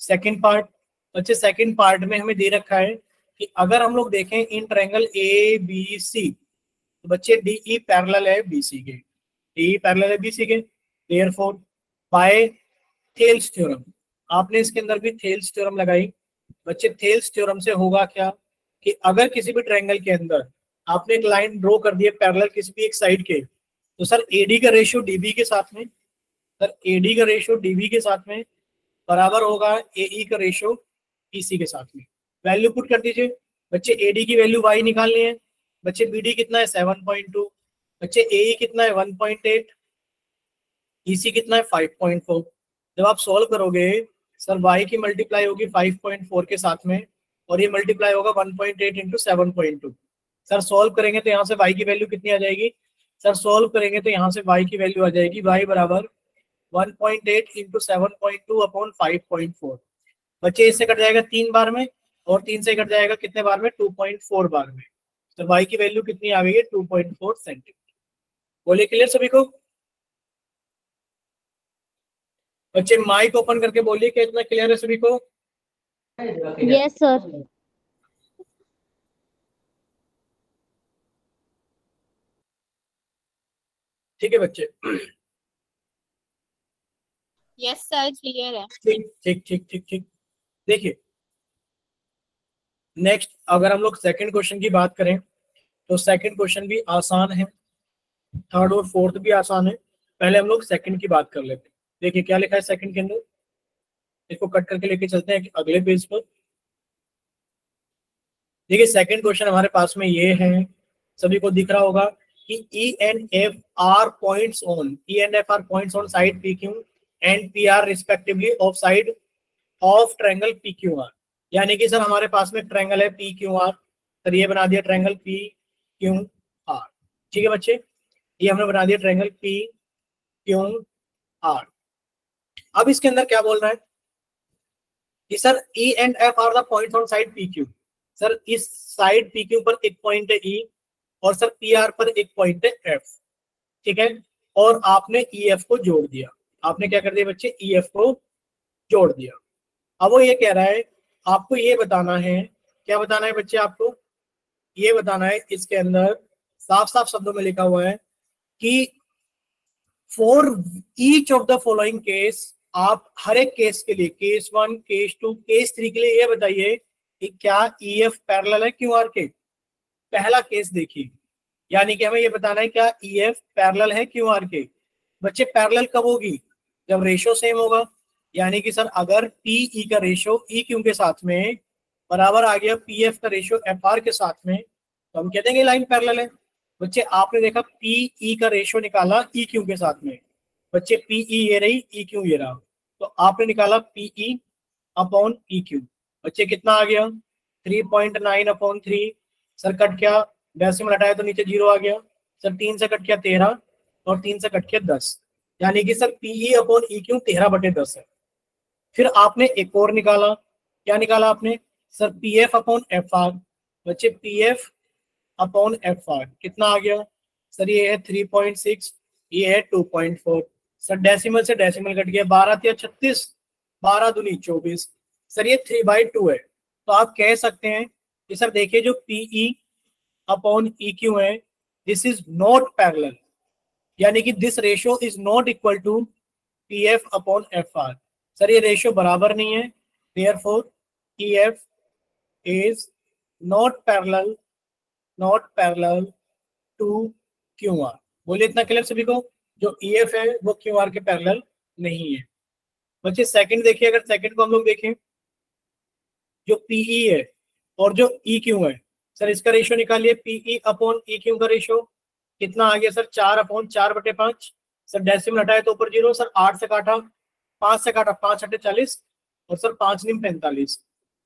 A: सेकंड पार्ट बच्चे, सेकंड पार्ट में हमें दे रखा है कि अगर हम लोग देखें इन ट्रायंगल ए बी सी, तो बच्चे डीई पैरेलल है बीसी के, डीई पैरेलल है बीसी के। देयरफॉर बाय थेल्स थ्योरम, आपने इसके अंदर भी थेल्स थ्योरम लगाई बच्चे। थेल्स थ्योरम से होगा क्या कि अगर किसी भी ट्रायंगल के अंदर आपने एक लाइन ड्रॉ कर दी है पैरेलल किसी भी एक साइड के, तो सर एडी का रेशियो डीबी के साथ में, सर एडी का रेशियो डीबी के साथ में बराबर होगा एई का रेशियो ईसी के साथ में। वैल्यू पुट कर दीजिए बच्चे। एडी की वैल्यू वाई निकालनी है बच्चे। बीडी कितना है 7.2 बच्चे। एई कितना है 1.8, ईसी कितना है 5.4। जब आप सॉल्व करोगे सर वाई की मल्टीप्लाई होगी 5.4 के साथ में और ये मल्टीप्लाई होगा 1.8 इंटू 7.2। सर सॉल्व करेंगे तो यहाँ से वाई की वैल्यू कितनी आ जाएगी सर, सॉल्व करेंगे तो यहाँ से वाई की वैल्यू आ जाएगी वाई बराबर 1.8 इंटू 7.2 अपॉन 5.4 बच्चे। इससे कट जाएगा 3 बार में और 3 से कट जाएगा कितने बार में 2.4 बार में। तो वाई की वैल्यू कितनी आ गई है 2.4 सेंटीमीटर। बोलिए क्लियर सभी को? बच्चे माइक ओपन करके बोलिए कि इतना क्लियर है सभी को?
C: Yes sir.
A: ठीक है बच्चे?
C: यस सर क्लियर है।
A: ठीक ठीक ठीक ठीक ठीक। देखिए नेक्स्ट अगर हम लोग सेकंड क्वेश्चन की बात करें तो सेकंड क्वेश्चन भी आसान है, थर्ड और फोर्थ भी आसान है। पहले हम लोग सेकंड की बात कर लेते हैं। देखिए क्या लिखा है सेकंड के अंदर, इसको कट करके लेके चलते हैं अगले पेज पर। देखिए सेकंड क्वेश्चन हमारे पास में ये है, सभी को दिख रहा होगा कि E and F R points on side P Q and P R respectively of side of triangle P Q are. यानी कि सर हमारे पास में ट्रायंगल है पी क्यू आर, सर ये बना दिया ट्रायंगल पी क्यू आर। ठीक है बच्चे, ये हमने बना दिया ट्रायंगल पी क्यू आर। अब इसके अंदर क्या बोल रहा है कि sir E and F R the points on side P Q. Sir इस साइड पी क्यू पर एक पॉइंट है ई और सर पी आर पर एक पॉइंट है एफ। ठीक है, और आपने ई एफ को जोड़ दिया। आपने क्या कर दिया बच्चे, ई एफ को जोड़ दिया। अब वो ये कह रहा है आपको ये बताना है, क्या बताना है बच्चे, आपको ये बताना है, इसके अंदर साफ साफ शब्दों में लिखा हुआ है कि for each of the following case, आप हर एक केस के लिए, केस 1, केस 2, केस 3 के लिए ये बताइए कि क्या ई एफ पैरेलल है क्यू आर के। पहला केस देखिए, यानी कि हमें ये बताना है क्या ई एफ पैरेलल है क्यू आर के। बच्चे पैरेलल कब होगी, जब रेशो सेम होगा। यानी कि सर अगर पी ई का रेशो ई क्यू के साथ में बराबर आ गया पी एफ का रेशो एफ आर के साथ में, तो हम कह देंगे लाइन पैरेलल है। बच्चे आपने देखा पी ई का रेशो निकाला ई क्यू के साथ में, बच्चे पी ई ये रही, ई क्यू ये रहा, तो आपने निकाला P E upon E Q. बच्चे कितना आ गया 3.9/3। सर कट क्या, डेसिमल हटाया तो नीचे 0 आ गया। सर 3 से कट किया 13 और 3 से कट किया 10, यानी कि sir PE upon E Q 13/10 है। फिर आपने एक और निकाला, क्या निकाला आपने, sir P F upon F R. बच्चे P F upon F R कितना आ गया, सर ये है 3.6, ये है 2.4। सर डेसिमल से डेसिमल कट गया, 12 × 36, 12 दूनी 24। सर ये 3/2 है। तो आप कह सकते हैं कि सर देखिए जो पीई अपॉन ई क्यू है, दिस इज नॉट पैरेलल, यानी कि this ratio is not equal to P F upon F R. Sir ये रेशियो बराबर नहीं है, therefore E F is not parallel to Q R. बोलिए इतना क्लियर सभी को, जो ई एफ है वो क्यू आर के पैरेलल नहीं है। बच्चे सेकंड देखिए, अगर सेकंड को हम लोग देखें, जो पीई है और जो ई क्यू है, सर इसका रेशियो निकालिए, पीई अपॉन ई क्यू का रेशियो कितना आ गया सर 4/4/5। सर डेसिमल हटाए तो ऊपर 0, सर 8 से काटा, 5 से काटा, 5 × 8 = 40 और सर 5 × 9 = 45।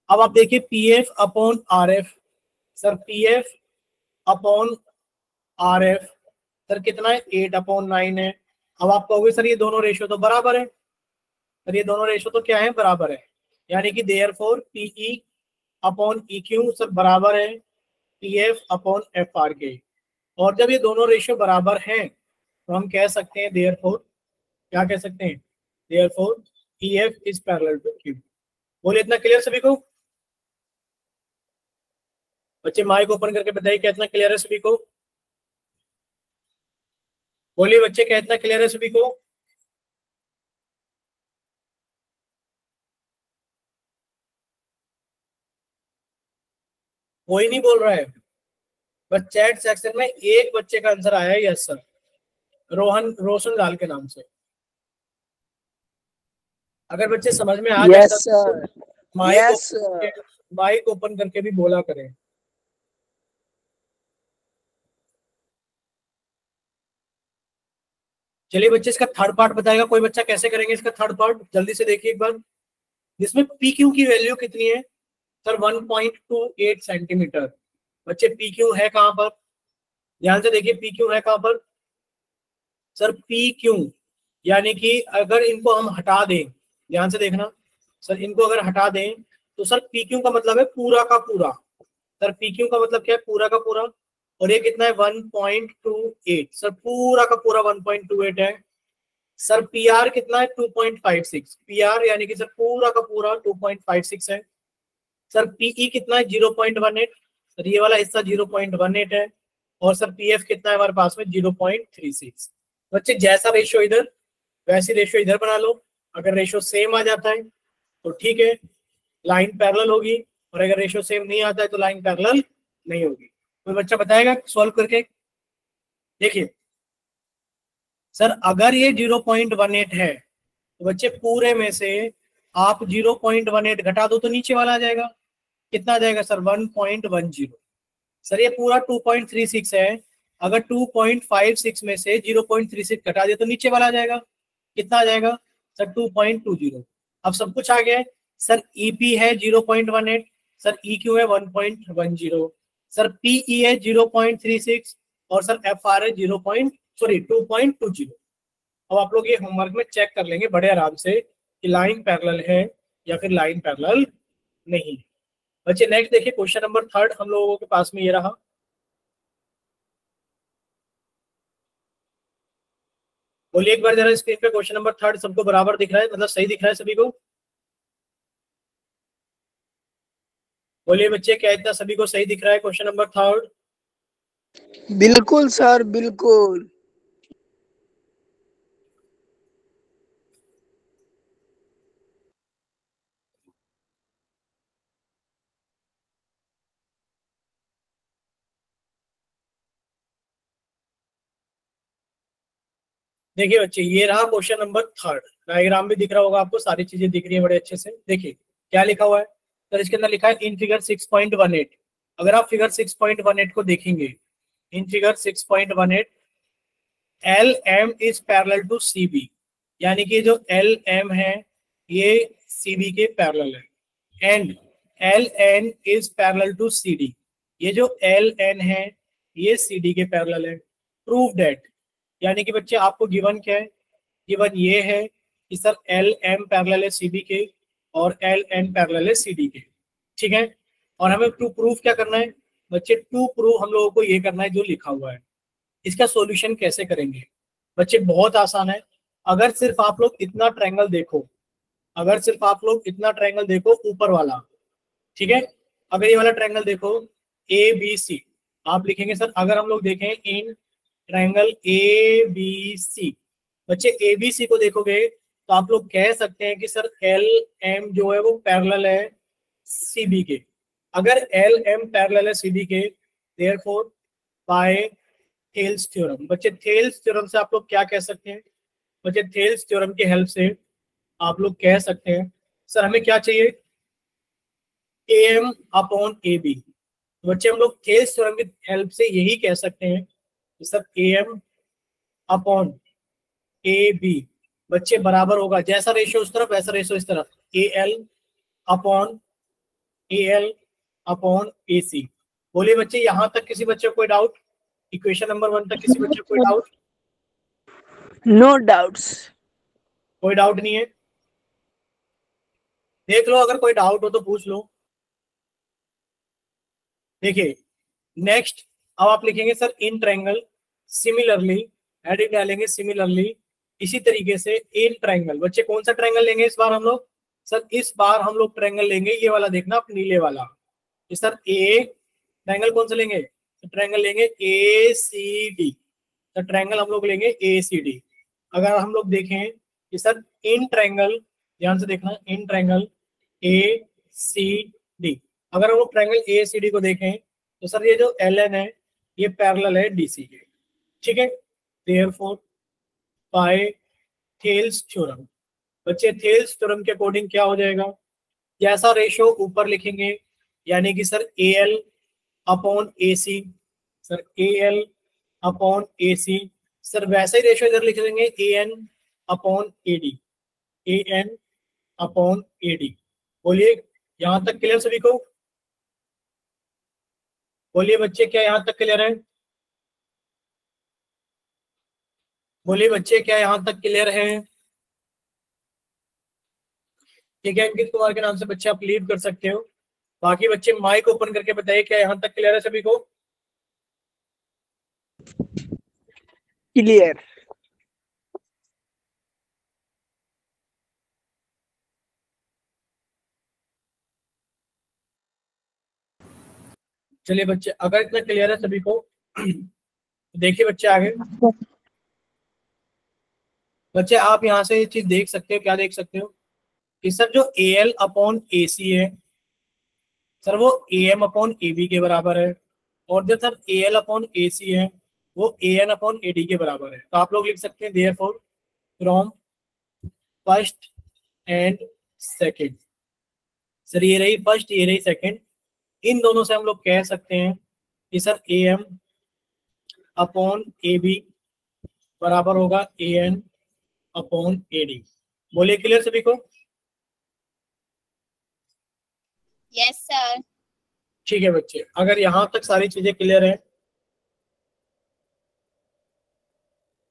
A: अब आप देखिए P F upon R F, sir P F upon R F sir कितना है 8/9 है। अब आप कहोगे सर ये दोनों रेशियो तो बराबर है, सर ये दोनों रेशियो तो क्या है, बराबर है, यानी कि therefore PE upon E Q sir बराबर है P F upon F R के। और जब ये दोनों रेशियो बराबर हैं तो हम कह सकते हैं देयरफॉर, क्या कह सकते हैं, therefore E F is parallel to Q. बोलिए इतना क्लियर सभी को। बच्चे माइक ओपन करके बताइए क्या इतना क्लियर है सभी को। बोलिए बच्चे क्या इतना क्लियर है सभी को। कोई नहीं बोल रहा है, बस चैट सेक्शन में एक बच्चे का आंसर आया है यस सर, रोशन लाल के नाम से। अगर बच्चे समझ में आ
B: यस
A: जाए
B: सर,
A: माइक ओपन करके भी बोला करें। चलिए बच्चे इसका थर्ड पार्ट बताएगा कोई बच्चा, कैसे करेंगे इसका थर्ड पार्ट, जल्दी से देखिए एक बार। इसमें पी क्यू की वैल्यू कितनी है सर 1.28 सेंटीमीटर। बच्चे पी क्यू है कहां पर, ध्यान से देखिए पी क्यू है कहां पर, सर पी क्यू, यानी कि अगर इनको हम हटा दें, ध्यान से देखना सर, इनको अगर हटा दें तो सर पी क्यू का मतलब है पूरा का पूरा, सर पी क्यू का मतलब क्या है, पूरा का पूरा, और ये कितना है 1.28, सर पूरा का पूरा 1.28 है। सर पी आर कितना है 2.56, पी आर यानी कि सर पूरा का पूरा 2.56 है। सर पीई कितना है 0.18, सर ये वाला हिस्सा 0.18 है, और सर पीएफ कितना है हमारे पास में 0.36। बच्चे जैसा रेशियो इधर वैसी रेशियो इधर बना लो, अगर रेशियो सेम आ जाता है तो ठीक है लाइन पैरेलल होगी, और अगर रेशियो सेम नहीं आता है तो लाइन पैरेलल नहीं होगी। कोई बच्चा बताएगा सॉल्व करके? देखिए सर, अगर ये 0.18 है तो बच्चे पूरे में से आप 0.18 घटा दो तो नीचे वाला आ जाएगा। कितना आ जाएगा सर? 1.10। सर ये पूरा 2.36 है, अगर 2.56 में से 0.36 घटा दे तो नीचे वाला आ जाएगा। कितना आ जाएगा सर? 2.20। अब सब कुछ आ गया है सर। ईपी है 0.18, सर ईक्यू है 1.10, सर पीई है 0.36 और सर एफआर है 2.20। अब आप लोग ये होमवर्क में चेक कर लेंगे बड़े आराम से कि लाइन पैरेलल है या फिर लाइन पैरेलल नहीं। बच्चे नेक्स्ट देखिए, क्वेश्चन नंबर 3 हम लोगों के पास में ये रहा। बोलिए एक बार जरा स्क्रीन पे, क्वेश्चन नंबर 3 सबको बराबर दिख रहा है, मतलब सही दिख रहा है सभी को? बोलिए बच्चे, क्या इतना सभी को सही दिख रहा है क्वेश्चन नंबर 3?
B: बिल्कुल सर, बिल्कुल।
A: देखिए बच्चे, ये रहा क्वेश्चन नंबर 3। डायग्राम भी दिख रहा होगा आपको, सारी चीजें दिख रही है बड़े अच्छे से। देखिए क्या लिखा हुआ है सर, इसके अंदर लिखा है इन फिगर 6.18। अगर आप फिगर 6.18 को देखेंगे, in figure 6.18 L M is parallel to C B, यानी कि जो एल एम है ये सी बी के पैरेलल है। And L N is parallel to C D, ये जो एल एन है ये सी डी के पैरेलल है। प्रूव दैट, यानी कि बच्चे आपको गिवन क्या है? गिवन ये है कि सर एल एम पैरेलल है सी बी के और एल एन पैरेलल है सी डी के। ठीक है, और हमें टू प्रूफ क्या करना है बच्चे? टू प्रूफ हम लोगों को ये करना है जो लिखा हुआ है। इसका सॉल्यूशन कैसे करेंगे बच्चे? बहुत आसान है। अगर सिर्फ आप लोग इतना ट्रायंगल देखो, अगर सिर्फ आप लोग इतना ट्रायंगल देखो ऊपर वाला, ठीक है, अगर ये वाला ट्रायंगल देखो ए बी सी, आप लिखेंगे सर, अगर हम लोग देखें इन ट्रायंगल ए बी सी, बच्चे ए बी सी को देखोगे तो आप लोग कह सकते हैं कि सर एल एम जो है वो पैरेलल है सी बी के। अगर एल एम पैरेलल है सी बी के, देयरफॉर बाय थेल्स थ्योरम, बच्चे थेल्स थ्योरम से आप लोग क्या कह सकते हैं? बच्चे थेल्स थ्योरम की हेल्प से आप लोग कह सकते हैं सर हमें क्या चाहिए? A M upon A B. बच्चे हम लोग थेल्स थ्योरम की हेल्प से यही कह सकते हैं कि sir A M upon A B बच्चे बराबर होगा, जैसा रेशियो उस तरफ वैसा रेशियो इस तरफ, upon A L upon A सी। बोलिए बच्चे, यहां तक किसी बच्चे को कोई डाउट? इक्वेशन नंबर 1 तक किसी बच्चे को कोई डाउट?
B: No doubts.
A: कोई डाउट नहीं है? देख लो, अगर कोई डाउट हो तो पूछ लो। देखिए नेक्स्ट, अब आप लिखेंगे sir in triangle similarly, heading डालेंगे सिमिलरली, इसी तरीके से इन ट्रायंगल। बच्चे कौन सा ट्रायंगल लेंगे इस बार हम लोग? सर इस बार हम लोग ट्रायंगल लेंगे ये वाला, देखना आप नीले वाला। सर ए ट्रायंगल कौन सा लेंगे? ट्रायंगल लेंगे ए सी डी। तो ट्रायंगल हम लोग लेंगे ए सी डी। अगर हम लोग देखें कि सर इन ट्रायंगल, ध्यान से देखना, in triangle A C D, अगर हम लोग ट्रायंगल ए सी डी को देखें तो सर ये जो एल एन है ये पैरेलल है डी सी के। ठीक है, देयरफॉर बाय थेल्स थ्योरम, बच्चे थेल्स थ्योरम के अकॉर्डिंग क्या हो जाएगा? जैसा रेशियो ऊपर लिखेंगे, यानी कि sir A L upon A C, sir A L upon A C, sir वैसे ही रेशियो इधर लिख देंगे A N upon A D, A N upon A D. बोलिए यहां तक क्लियर सभी को? बोलिए बच्चे, क्या यहां तक क्लियर है? बोलिए बच्चे, क्या यहां तक क्लियर है? ठीक है, अंकित कुमार के नाम से बच्चे आप लीव कर सकते हो। बाकी बच्चे माइक ओपन करके बताइए क्या यहां तक क्लियर है सभी को?
B: क्लियर।
A: चलिए बच्चे, अगर इतना क्लियर है सभी को तो देखिए बच्चे आगे। बच्चे आप यहाँ से ये चीज देख सकते हो, क्या देख सकते हो कि सर जो ए एल अपॉन ए सी है सर वो A M upon A B के बराबर है। और जो सर AL अपॉन AC है वो AN अपॉन AD के बराबर है। तो आप लोग लिख सकते हैं therefore from first and second. Sir ये रही फर्स्ट, ये रही सेकंड, इन दोनों से हम लोग कह सकते हैं कि सर AM अपॉन AB बराबर होगा AN अपॉन AD। बोलिए क्लियर सभी को?
C: Yes sir.
A: ठीक है बच्चे, अगर यहां तक सारी चीजें क्लियर है,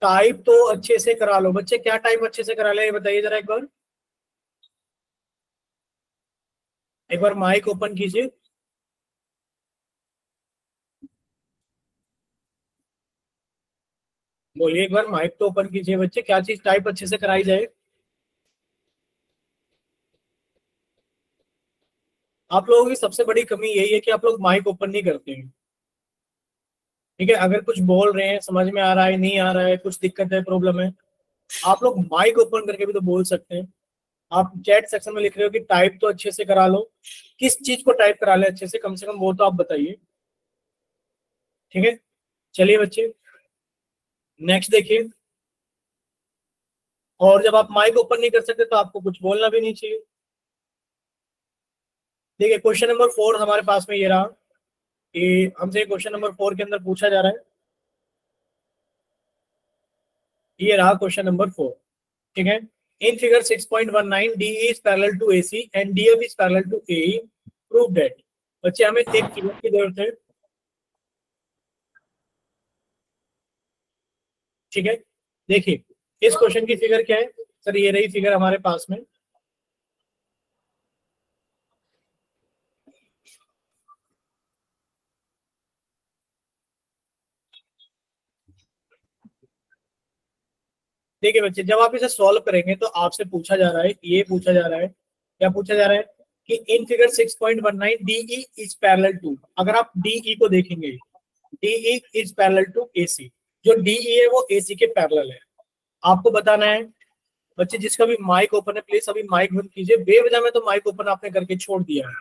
A: टाइप तो अच्छे से करा लो बच्चे। क्या टाइप अच्छे से करा ले ये बताइए जरा एक बार माइक ओपन कीजिए। बोलिए एक बार माइक तो ओपन कीजिए बच्चे, क्या चीज टाइप अच्छे से कराई जाए? आप लोगों की सबसे बड़ी कमी यही है कि आप लोग माइक ओपन नहीं करते हैं। ठीक है, अगर कुछ बोल रहे हैं समझ में आ रहा है, नहीं आ रहा है, कुछ दिक्कत है, प्रॉब्लम है, आप लोग माइक ओपन करके भी तो बोल सकते हैं। आप चैट सेक्शन में लिख रहे हो कि टाइप तो अच्छे से करा लो, किस चीज को टाइप करा ले अच्छे से, कम से कम वो तो आप बताइए। ठीक है, चलिए बच्चे नेक्स्ट देखिए। और जब आप माइक ओपन नहीं कर सकते तो आपको कुछ बोलना भी नहीं चाहिए। देखिए क्वेश्चन नंबर 4 हमारे पास में ये रहा कि हमसे क्वेश्चन नंबर 4 के अंदर पूछा जा रहा है, ये रहा क्वेश्चन नंबर 4। ठीक है, इन figure 6.19 DE is parallel to AC and DF is parallel to AE, prove that। बच्चे हमें एक फिगर की जरूरत है। ठीक है, देखिए इस क्वेश्चन की फिगर क्या है सर, ये रही फिगर हमारे पास में। देखिए बच्चे, जब आप इसे सॉल्व करेंगे तो आपसे पूछा जा रहा है, ये पूछा जा रहा है, क्या पूछा जा रहा है कि in figure 6.19 DE is parallel to, अगर आप DE को देखेंगे, DE is parallel to AC, जो DE है वो AC के पैरेलल है। आपको बताना है बच्चे, जिसका भी माइक ओपन है प्लीज अभी माइक बंद कीजिए। बेवजह में तो माइक ओपन आपने करके छोड़ दिया है।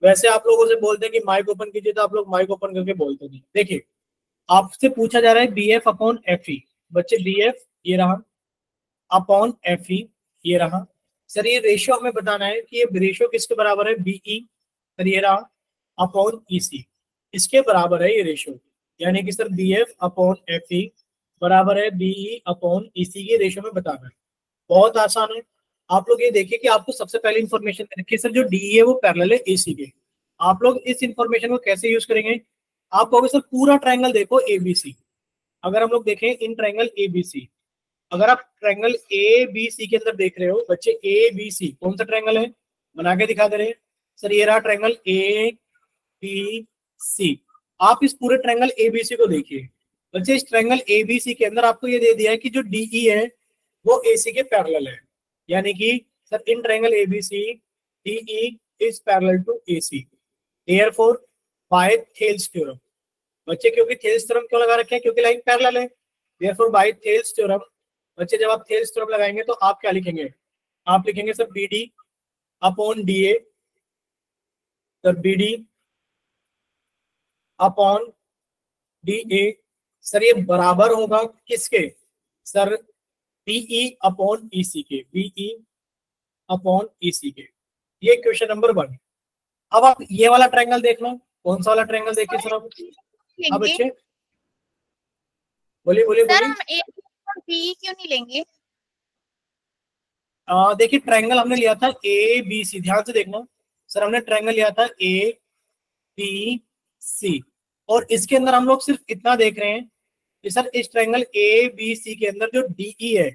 A: वैसे आप लोगों से बोलते हैं कि माइक ओपन कीजिए तो आप लोग माइक ओपन करके बोलते नहीं। देखिए आपसे पूछा जा रहा है BF अपॉन FE। बच्चे BF ये रहा, अपॉन FE ये रहा। सर ये रेशियो हमें बताना है कि ये रेशियो किसके बराबर है, BE। सर ये रहा अपॉन EC, इसके बराबर है ये रेशियो, यानी कि सर BF अपॉन FE बराबर है BE अपॉन EC के रेशियो में बताना है। बहुत आसान है। आप लोग ये देखिए कि आपको सबसे पहले इंफॉर्मेशन दे रखी है सर, जो DE है वो पैरेलल है AC के। आप लोग इस इंफॉर्मेशन को कैसे यूज करेंगे, आप कहोगे सर पूरा ट्रायंगल देखो ABC। अगर हम लोग देखें इन ट्रायंगल ABC, अगर आप ट्रायंगल ABC के अंदर देख रहे हो बच्चे, ABC कौन सा ट्रायंगल है, बना के दिखा दे रहे हैं सर, ये रहा ट्रायंगल ABC। आप इस पूरे ट्रायंगल ABC को देखिए बच्चे, इस ट्रायंगल ABC के अंदर आपको ये दे दिया है कि जो DE है वो AC के पैरेलल है, यानी कि sir in triangle ABC DE is parallel to AC। Therefore by Thales theorem, बच्चे क्योंकि थेल्स थ्योरम क्यों लगा रखे हैं, क्योंकि लाइन पैरेलल है। देयरफॉर बाय थेल्स थ्योरम, बच्चे जब आप थेल्स थ्योरम लगाएंगे तो आप क्या लिखेंगे, आप लिखेंगे sir BD upon DA, sir BD upon DA। Sir ये बराबर होगा किसके, सर BE अपॉन EC के, BE अपॉन EC के। ये क्वेश्चन नंबर 1। अब आप ये वाला ट्रायंगल देख लो, कौन सा वाला ट्रायंगल देखिए सर आप। हाँ बच्चे बोलिए बोलिए
C: सर
A: बोलिए।
C: हम ए और बी क्यों नहीं लेंगे?
A: देखिए ट्रायंगल हमने लिया था ABC, ध्यान से देखना सर, हमने ट्रायंगल लिया था ABC, और इसके अंदर हम लोग सिर्फ इतना देख रहे हैं कि सर इस ट्रायंगल ABC के अंदर जो DE है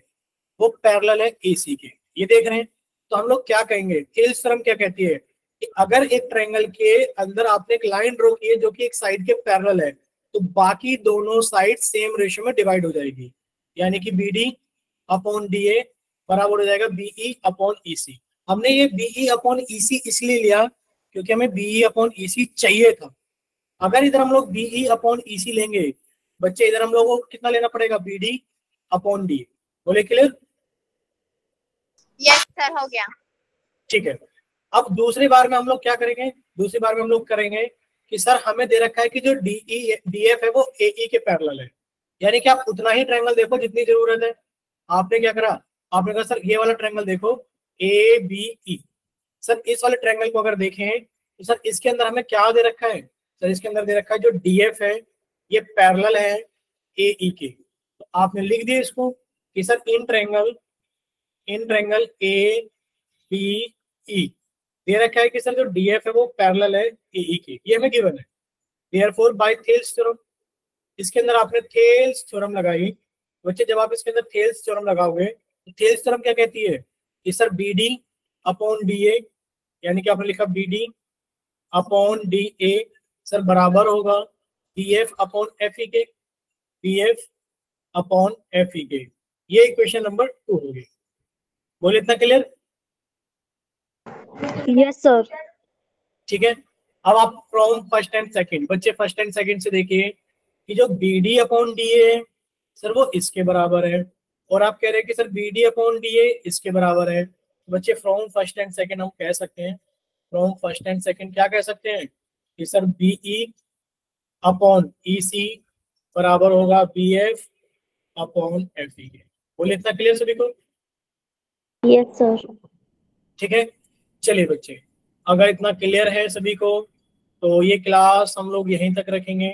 A: वो पैरेलल है AC के, ये देख रहे हैं। तो हम लोग क्या कहेंगे, थेल्स थ्योरम क्या कहती है कि अगर एक ट्रायंगल के अंदर आपने एक लाइन ड्रॉ की है जो कि एक साइड के पैरेलल है, तो बाकी दोनों साइड सेम रेशियो में डिवाइड हो जाएगी, यानी कि BD अपॉन DA बराबर हो जाएगा BE अपॉन EC। हमने ये BE अपॉन EC इसलिए लिया क्योंकि हमें BE अपॉन EC चाहिए था। अगर इधर हम लोग BE अपॉन EC लेंगे बच्चे, इधर हम लोगों को कितना लेना पड़ेगा, BD अपॉन DA। बोले क्लियर?
C: यस सर, हो गया।
A: ठीक है, अब दूसरी बार में हम लोग क्या करेंगे, दूसरी बार में हम लोग करेंगे कि सर हमें दे रखा है कि जो DEF है वो AE के पैरेलल है, यानी कि आप उतना ही ट्रायंगल देखो जितनी जरूरत है। आपने क्या करा, आपने कहा सर ये वाला ट्रायंगल देखो ABE। सर इस वाले ट्रायंगल को अगर देखें तो सर इसके अंदर हमें क्या दे रखा है, सर इसके अंदर दे रखा है जो DF है ये पैरेलल है AE के। तो आपने लिख दिया इसको कि सर इन ट्रायंगल ABE दे रखा है कि सर जो DF है वो पैरेलल है AE के, ये हमें गिवन है। देयरफॉर बाय थेल्स थ्योरम, इसके अंदर आपने थेल्स थ्योरम लगाई। बच्चे जब आप इसके अंदर थेल्स थ्योरम लगाओगे तो थेल्स थ्योरम क्या कहती है कि सर BD अपॉन DA, यानी कि आपने लिखा BD अपॉन DA सर बराबर होगा BF अपॉन FE के, BF अपॉन FE के। ये इक्वेशन नंबर 2 होगी। बोले इतना क्लियर?
D: Yes sir.
A: ठीक है, अब आप फ्रॉम फर्स्ट एंड सेकंड, बच्चे फर्स्ट एंड सेकंड से देखिए कि जो BD अपॉन DA है सर वो इसके बराबर है, और आप कह रहे हैं कि सर BD अपॉन DA इसके बराबर है। बच्चे फ्रॉम फर्स्ट एंड सेकंड हम कह सकते हैं, फ्रॉम फर्स्ट एंड सेकंड क्या कह सकते हैं कि सर BE अपॉन EC बराबर होगा BF अपॉन FE के। बोले इतना क्लियर सभी को?
D: Yes sir.
A: ठीक है, चलिए बच्चे अगर इतना क्लियर है सभी को तो ये क्लास हम लोग यहीं तक रखेंगे।